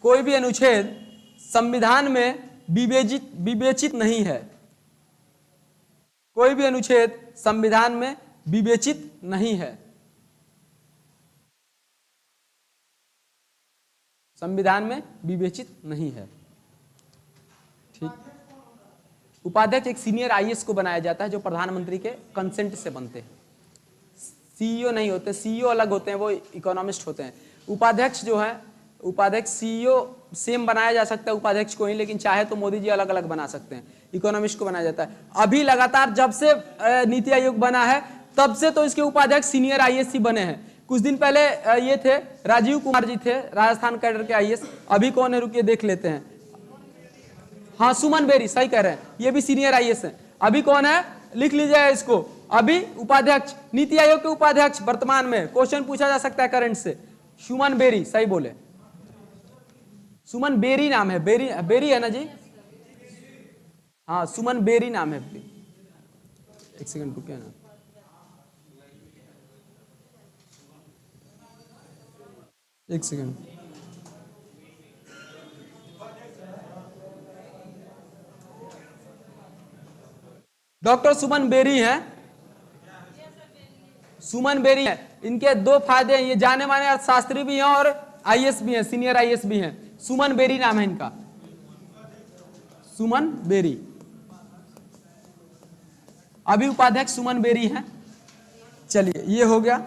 कोई भी अनुच्छेद संविधान में विवेचित नहीं है। कोई भी अनुच्छेद संविधान में विवेचित नहीं है। संविधान में विवेचित नहीं है। ठीक। उपाध्यक्ष एक सीनियर आईएएस को बनाया जाता है जो प्रधानमंत्री के कंसेंट से बनते हैं। सीईओ नहीं होते, सीईओ अलग होते हैं, वो इकोनॉमिस्ट होते हैं। उपाध्यक्ष जो है, उपाध्यक्ष सीईओ सेम बनाया जा सकता है उपाध्यक्ष को ही, लेकिन चाहे तो मोदी जी अलग अलग बना सकते हैं। इकोनॉमिस्ट को बनाया जाता है। अभी लगातार जब से नीति आयोग बना है तब से तो इसके उपाध्यक्ष सीनियर आईएएस ही बने हैं। कुछ दिन पहले ये थे राजीव कुमार जी थे राजस्थान कैडर के आईएएस। अभी कौन है रुकिए देख लेते हैं। हाँ, सुमन बेरी, सही कह रहे हैं, ये भी सीनियर आईएएस है। अभी कौन है लिख लीजिए इसको। अभी उपाध्यक्ष, नीति आयोग के उपाध्यक्ष वर्तमान में, क्वेश्चन पूछा जा सकता है करंट से। सुमन बेरी, सही बोले, सुमन बेरी नाम है। बेरी है ना जी? हाँ, सुमन बेरी नाम है। एक सेकंड रुकिए ना। एक सेकंड। डॉक्टर सुमन बेरी हैं। सुमन बेरी हैं। इनके दो फायदे हैं, ये जाने माने अर्थशास्त्री भी हैं और आईएएस भी हैं, सीनियर आईएएस भी हैं। सुमन बेरी नाम है इनका, सुमन बेरी। अभी उपाध्यक्ष सुमन बेरी हैं। चलिए ये हो गया।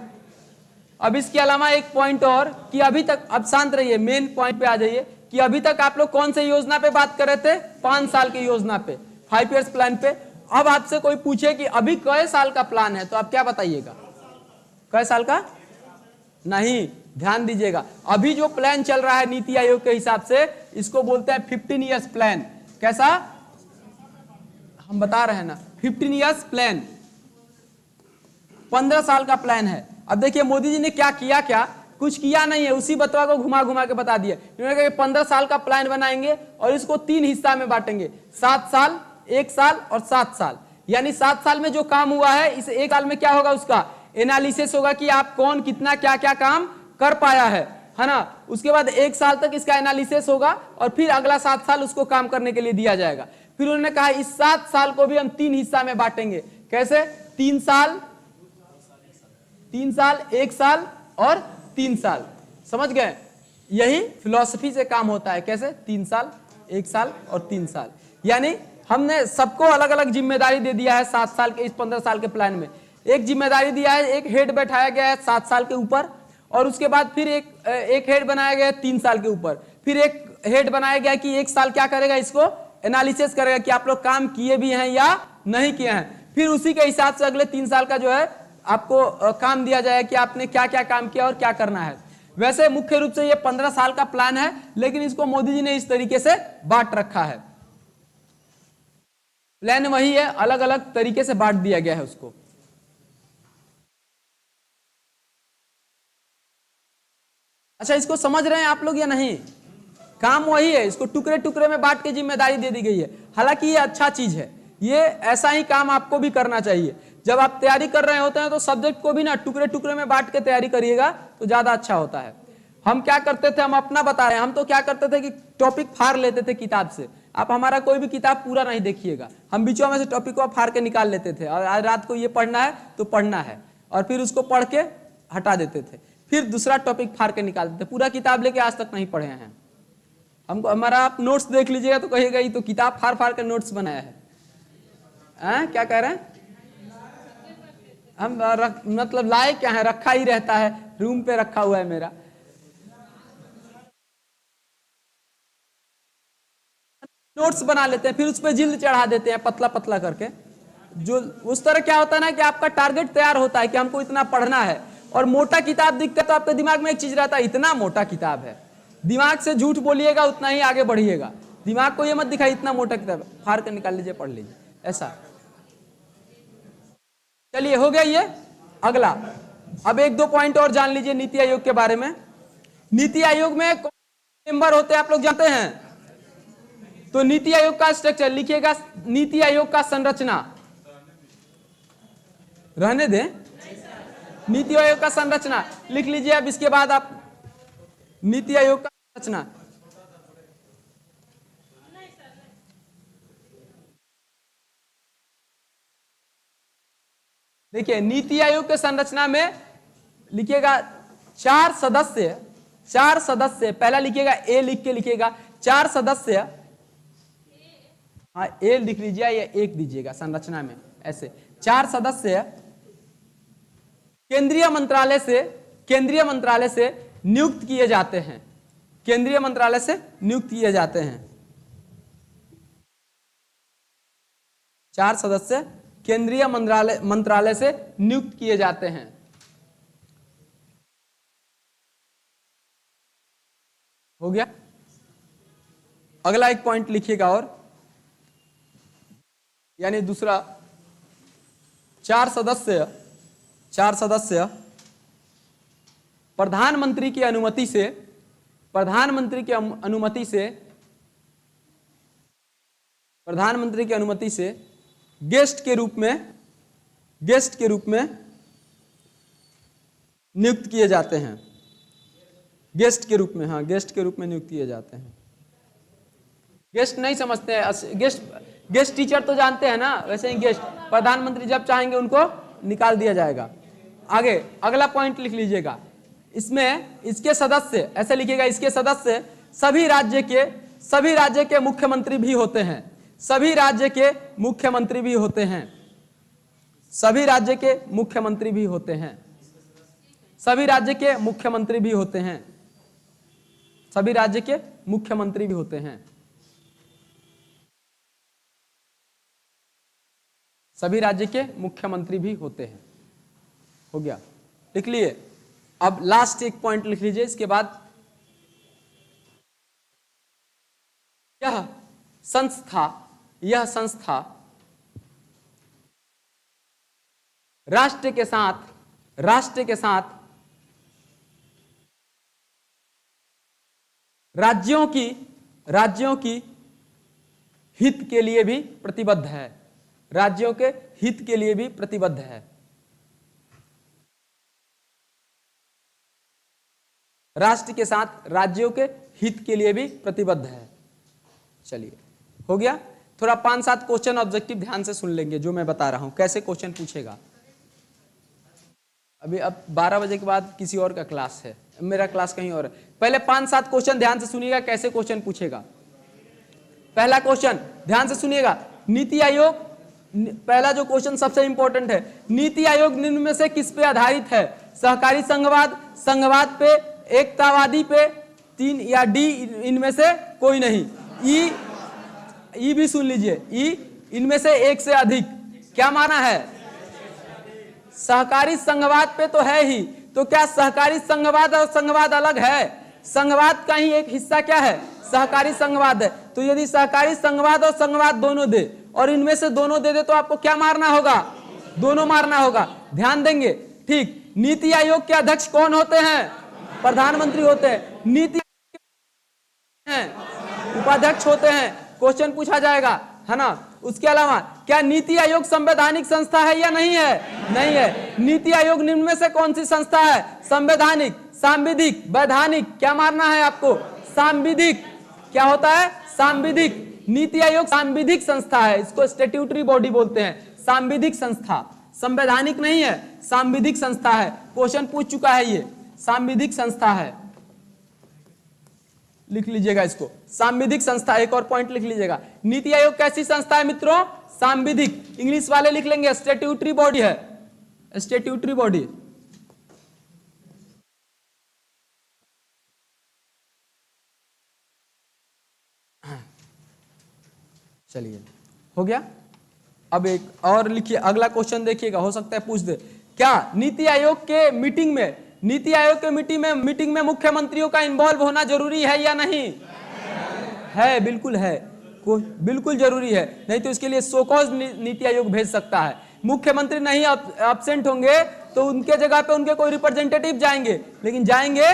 अब इसके अलावा एक पॉइंट और कि अभी तक, अब शांत रहिए, मेन पॉइंट पे आ जाइए कि अभी तक आप लोग कौन से योजना पे बात कर रहे थे? 5 साल की योजना पे। 5 ईयर्स प्लान पे। अब आपसे कोई पूछे कि अभी कई साल का प्लान है, तो आप क्या बताइएगा? कई साल का नहीं, ध्यान दीजिएगा, अभी जो प्लान चल रहा है नीति आयोग के हिसाब से, इसको बोलते हैं 15 ईयर्स प्लान। कैसा? हम बता रहे हैं ना, 15 ईयर्स प्लान, 15 साल का प्लान है। अब देखिए मोदी जी ने क्या किया, क्या कुछ किया नहीं है, उसी बतवा को घुमा घुमा के बता दिया। उन्होंने कहा 15 साल का प्लान बनाएंगे और इसको 3 हिस्सा में बांटेंगे, 7 साल, 1 साल और 7 साल। यानी 7 साल में जो काम हुआ है, इस 1 साल में क्या होगा, उसका एनालिसिस होगा कि आप कौन कितना क्या क्या काम कर पाया है ना। उसके बाद 1 साल तक इसका एनालिसिस होगा और फिर अगला 7 साल उसको काम करने के लिए दिया जाएगा। फिर उन्होंने कहा इस 7 साल को भी हम 3 हिस्सा में बांटेंगे। कैसे? 3 साल, 1 साल और 3 साल। समझ गए? यही फिलॉसफी से काम होता है। कैसे? 3 साल, 1 साल और 3 साल। यानी हमने सबको अलग अलग जिम्मेदारी दे दिया है 7 साल के इस 15 साल के प्लान में। एक जिम्मेदारी दिया है, एक हेड बैठाया गया है 7 साल के ऊपर, और उसके बाद फिर एक हेड बनाया गया है 3 साल के ऊपर। फिर एक हेड बनाया गया कि 1 साल क्या करेगा, इसको एनालिसिस करेगा कि आप लोग काम किए भी हैं या नहीं किए हैं। फिर उसी के हिसाब से अगले 3 साल का जो है आपको काम दिया जाएगा कि आपने क्या क्या काम किया और क्या करना है। वैसे मुख्य रूप से ये 15 साल का प्लान है, लेकिन इसको मोदी जी ने इस तरीके से बांट रखा है। प्लान वही है, अलग अलग तरीके से बांट दिया गया है उसको। अच्छा, इसको समझ रहे हैं आप लोग या नहीं? काम वही है, इसको टुकड़े टुकड़े में बांट के जिम्मेदारी दे दी गई है। हालांकि ये अच्छा चीज है, ये ऐसा ही काम आपको भी करना चाहिए। जब आप तैयारी कर रहे होते हैं तो सब्जेक्ट को भी ना टुकड़े टुकड़े में बांट के तैयारी करिएगा तो ज्यादा अच्छा होता है। हम क्या करते थे, हम अपना बता रहे हैं, हम तो क्या करते थे कि टॉपिक फाड़ लेते थे किताब से। आप हमारा कोई भी किताब पूरा नहीं देखिएगा, हम बीचों में से टॉपिक को फाड़ के निकाल लेते थे, और आज रात को ये पढ़ना है तो पढ़ना है, और फिर उसको पढ़ के हटा देते थे, फिर दूसरा टॉपिक फाड़ के निकाल देते। पूरा किताब लेके आज तक नहीं पढ़े हैं हमको। हमारा आप नोट्स देख लीजिएगा तो कहिएगा ये तो किताब फाड़ फाड़ के नोट्स बनाया है। क्या कह रहे हैं? हम मतलब लाए क्या है, रखा ही रहता है, रूम पे रखा हुआ है मेरा। नोट्स बना लेते हैं, फिर उस पर जिल्द चढ़ा देते हैं पतला पतला करके। जो उस तरह क्या होता है ना कि आपका टारगेट तैयार होता है कि हमको इतना पढ़ना है, और मोटा किताब दिखता है तो आपके दिमाग में एक चीज रहता है, इतना मोटा किताब है। दिमाग से झूठ बोलिएगा उतना ही आगे बढ़िएगा। दिमाग को ये मत दिखाई इतना मोटा किताब है, फाड़ कर निकाल लीजिए, पढ़ लीजिए, ऐसा। चलिए, हो गया ये। अगला, अब 1-2 पॉइंट और जान लीजिए नीति आयोग के बारे में। नीति आयोग में कौन मेंबर होते हैं आप लोग जानते हैं? तो नीति आयोग का स्ट्रक्चर लिखिएगा, नीति आयोग का संरचना, रहने दें, नीति आयोग का संरचना लिख लीजिए। अब इसके बाद आप नीति आयोग का संरचना, देखिए नीति आयोग के संरचना में लिखिएगा 4 सदस्य, पहला लिखिएगा ए लिख के लिखिएगा 4 सदस्य, हाँ ए लिख लीजिए या 1 दीजिएगा संरचना में, ऐसे 4 सदस्य केंद्रीय मंत्रालय से नियुक्त किए जाते हैं, केंद्रीय मंत्रालय से नियुक्त किए जाते हैं। 4 सदस्य केंद्रीय मंत्रालय से नियुक्त किए जाते हैं। हो गया। अगला एक पॉइंट लिखिएगा, और यानी दूसरा, 4 सदस्य प्रधानमंत्री की अनुमति से गेस्ट के रूप में नियुक्त किए जाते हैं। गेस्ट के रूप में नियुक्त किए जाते हैं। गेस्ट नहीं समझते हैं, गेस्ट टीचर तो जानते हैं ना, वैसे ही गेस्ट प्रधानमंत्री जब चाहेंगे उनको निकाल दिया जाएगा। आगे अगला पॉइंट लिख लीजिएगा, इसमें इसके सदस्य, ऐसे लिखिएगा, इसके सदस्य सभी राज्य के मुख्यमंत्री भी होते हैं। सभी राज्य के मुख्यमंत्री भी होते हैं। सभी राज्य के मुख्यमंत्री भी होते हैं। सभी राज्य के मुख्यमंत्री भी होते हैं। सभी राज्य के मुख्यमंत्री भी होते हैं। सभी राज्य के मुख्यमंत्री भी होते हैं। हो गया, लिख लिए। अब लास्ट एक पॉइंट लिख लीजिए, इसके बाद यह संस्था राष्ट्र के साथ राज्यों की हित के लिए भी प्रतिबद्ध है। राज्यों के हित के लिए भी प्रतिबद्ध है। राष्ट्र के साथ राज्यों के हित के लिए भी प्रतिबद्ध है। चलिए, हो गया। थोड़ा 5-7 क्वेश्चन ऑब्जेक्टिव ध्यान से सुन लेंगे जो मैं बता रहा हूं, कैसे क्वेश्चन पूछेगा। अभी अब 12 बजे के बाद किसी और का क्लास है, मेरा क्लास कहीं और है। पहले 5-7 क्वेश्चन ध्यान से सुनिएगा कैसे क्वेश्चन पूछेगा। पहला क्वेश्चन ध्यान से सुनिएगा, नीति आयोग, पहला जो क्वेश्चन सबसे इंपॉर्टेंट है, नीति आयोग निम्न में से किस पे आधारित है? सहकारी संघवाद पे, एकतावादी पे, 3 या डी इनमें से कोई नहीं। ई भी सुन लीजिए, ई इनमें से एक से अधिक। क्या माना है? सहकारी संघवाद पे तो है ही, तो क्या सहकारी संघवाद और संघवाद अलग है? संघवाद का ही एक हिस्सा क्या है? सहकारी संघवाद है। तो यदि सहकारी संघवाद और संघवाद दोनों दे और इनमें से दोनों दे तो आपको क्या मारना होगा? दोनों मारना होगा। ध्यान देंगे, ठीक। नीति आयोग के अध्यक्ष कौन होते हैं? प्रधानमंत्री होते हैं। नीति उपाध्यक्ष होते हैं। क्वेश्चन पूछा जाएगा, है ना। उसके अलावा क्या नीति आयोग संवैधानिक संस्था है या नहीं है? नहीं है। नीति आयोग निम्न में से कौन सी संस्था है? संवैधानिक, सांविधिक, वैधानिक। क्या मारना है आपको? सांविधिक। क्या होता है? सांविधिक। नीति आयोग सांविधिक संस्था है, इसको स्टैट्यूटरी बॉडी बोलते हैं। सांविधिक संस्था, संवैधानिक नहीं है, सांविधिक संस्था है। क्वेश्चन पूछ चुका है ये, सांविधिक संस्था है। लिख लीजिएगा इसको, सांविधिक संस्था। एक और पॉइंट लिख लीजिएगा, नीति आयोग कैसी संस्था है मित्रों? सांविधिक। इंग्लिश वाले लिख लेंगे स्टैट्यूटरी बॉडी है, स्टैट्यूटरी बॉडी। चलिए, हो गया। अब एक और लिखिए, अगला क्वेश्चन देखिएगा, हो सकता है पूछ दे। क्या नीति आयोग के मीटिंग में मुख्यमंत्रियों का इन्वॉल्व होना जरूरी है या नहीं? है, बिल्कुल है, बिल्कुल जरूरी है। नहीं तो इसके लिए सोकॉज नीति आयोग भेज सकता है। मुख्यमंत्री नहीं एब्सेंट होंगे तो उनके जगह पे उनके कोई रिप्रेजेंटेटिव जाएंगे, लेकिन जाएंगे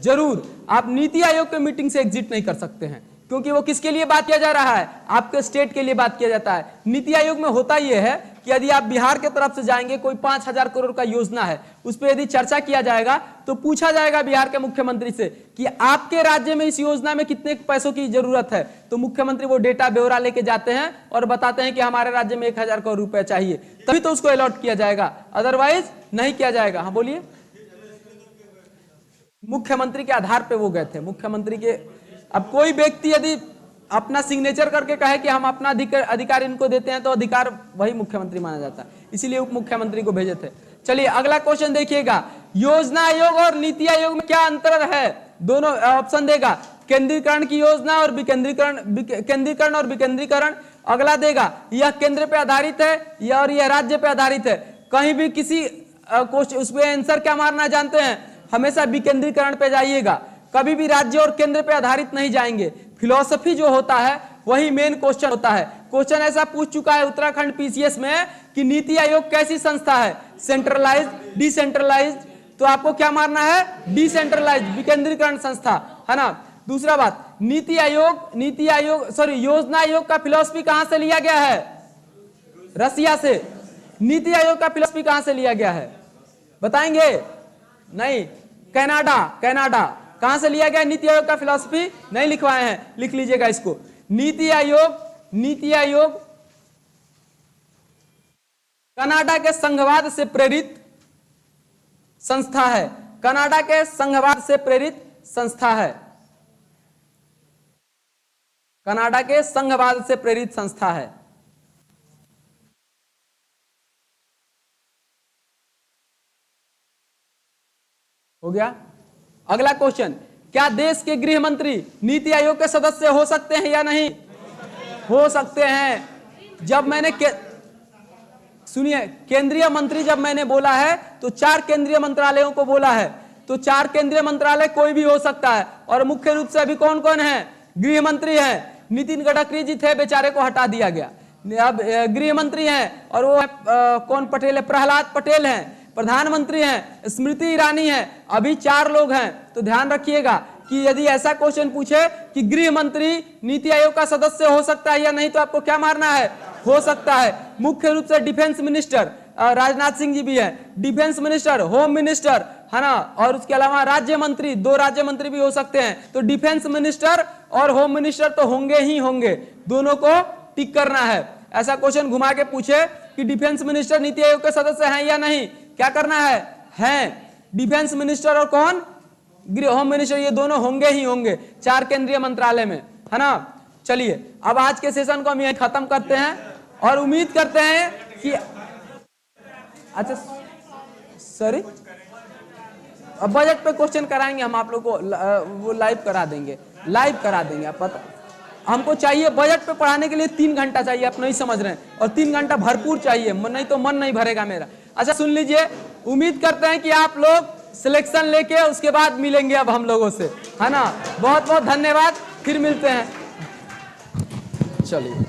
जरूर। आप नीति आयोग के मीटिंग से एग्जिट नहीं कर सकते हैं, क्योंकि वो किसके लिए बात किया जा रहा है? आपके स्टेट के लिए बात किया जाता है। नीति आयोग में होता यह है कि यदि आप बिहार के तरफ से जाएंगे, कोई 5,000 करोड़ का योजना है, उस पर यदि चर्चा किया जाएगा तो पूछा जाएगा बिहार के मुख्यमंत्री से कि आपके राज्य में इस योजना में कितने पैसों की जरूरत है। तो मुख्यमंत्री वो डेटा ब्यौरा लेके जाते हैं और बताते हैं कि हमारे राज्य में 1,000 करोड़ रुपए चाहिए, तभी तो उसको अलॉट किया जाएगा, अदरवाइज नहीं किया जाएगा। हाँ बोलिए। मुख्यमंत्री के आधार पर वो गए थे, मुख्यमंत्री के। अब कोई व्यक्ति यदि अपना सिग्नेचर करके कहे कि हम अपना अधिकार इनको देते हैं, तो अधिकार वही मुख्यमंत्री माना जाता है, इसीलिए उप मुख्यमंत्री को भेजे थे। चलिए अगला क्वेश्चन देखिएगा, योजना आयोग और नीति आयोग में क्या अंतर है? दोनों ऑप्शन देगा, केंद्रीकरण की योजना और केंद्रीकरण और विकेंद्रीकरण। अगला देगा, यह केंद्र पे आधारित है और यह राज्य पे आधारित है। कहीं भी किसी क्वेश्चन उसमें आंसर क्या मारना जानते हैं? हमेशा विकेंद्रीकरण पे जाइएगा, कभी भी राज्य और केंद्र पे आधारित नहीं जाएंगे। फिलॉसफी जो होता है वही मेन क्वेश्चन होता है। क्वेश्चन ऐसा पूछ चुका है उत्तराखंड पीसीएस में कि नीति आयोग कैसी संस्था है? Centralised, decentralised. तो आपको क्या मारना है? डिसेंट्रलाइज्ड, विकेंद्रीकरण संस्था, है ना। दूसरा बात, योजना आयोग का फिलॉसफी कहां से लिया गया है? रसिया से। नीति आयोग का फिलॉसफी कहां से लिया गया है? बताएंगे? नहीं, कनाडा। कहां से लिया गया नीति आयोग का फिलॉसफी? नहीं लिखवाए हैं, लिख लीजिएगा इसको। नीति आयोग कनाडा के संघवाद से प्रेरित संस्था है। कनाडा के संघवाद से प्रेरित संस्था है। कनाडा के संघवाद से प्रेरित संस्था है। हो गया। अगला क्वेश्चन, क्या देश के गृह मंत्री नीति आयोग के सदस्य हो सकते हैं या नहीं? हो सकते हैं। जब मैंने सुनिए, केंद्रीय मंत्री जब मैंने बोला है तो 4 केंद्रीय मंत्रालयों को बोला है, तो 4 केंद्रीय मंत्रालय कोई भी हो सकता है। और मुख्य रूप से अभी कौन कौन है? गृह मंत्री है, नितिन गडकरी जी थे, बेचारे को हटा दिया गया। अब गृह मंत्री हैं और वो कौन पटेल है? प्रहलाद पटेल हैं। प्रधानमंत्री हैं, स्मृति ईरानी है। अभी 4 लोग हैं। तो ध्यान रखिएगा कि यदि ऐसा क्वेश्चन पूछे कि गृह मंत्री नीति आयोग का सदस्य हो सकता है या नहीं, तो आपको क्या मारना है? हो सकता है। मुख्य रूप से डिफेंस मिनिस्टर राजनाथ सिंह जी भी है, डिफेंस मिनिस्टर, होम मिनिस्टर, है ना, और उसके अलावा राज्य मंत्री, 2 राज्य मंत्री भी हो सकते हैं। तो डिफेंस मिनिस्टर और होम मिनिस्टर तो होंगे ही होंगे, दोनों को टिक करना है। ऐसा क्वेश्चन घुमा के पूछे कि डिफेंस मिनिस्टर नीति आयोग के सदस्य हैं या नहीं, क्या करना है? हैं। डिफेंस मिनिस्टर और कौन? होम मिनिस्टर, ये दोनों होंगे ही होंगे 4 केंद्रीय मंत्रालय में, है ना। चलिए अब आज के सेशन को हम यहीं खत्म करते हैं और उम्मीद करते हैं कि अच्छा सॉरी अब बजट पे क्वेश्चन कराएंगे हम आप लोग को, वो लाइव करा देंगे, लाइव करा देंगे। आप पता हमको चाहिए बजट पे पढ़ाने के लिए 3 घंटा चाहिए, आप नहीं समझ रहे हैं, और 3 घंटा भरपूर चाहिए, नहीं तो मन नहीं भरेगा मेरा। अच्छा सुन लीजिए, उम्मीद करते हैं कि आप लोग सिलेक्शन लेके उसके बाद मिलेंगे अब हम लोगों से, है ना। बहुत बहुत धन्यवाद, फिर मिलते हैं। चलिए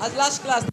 आज लास्ट क्लास।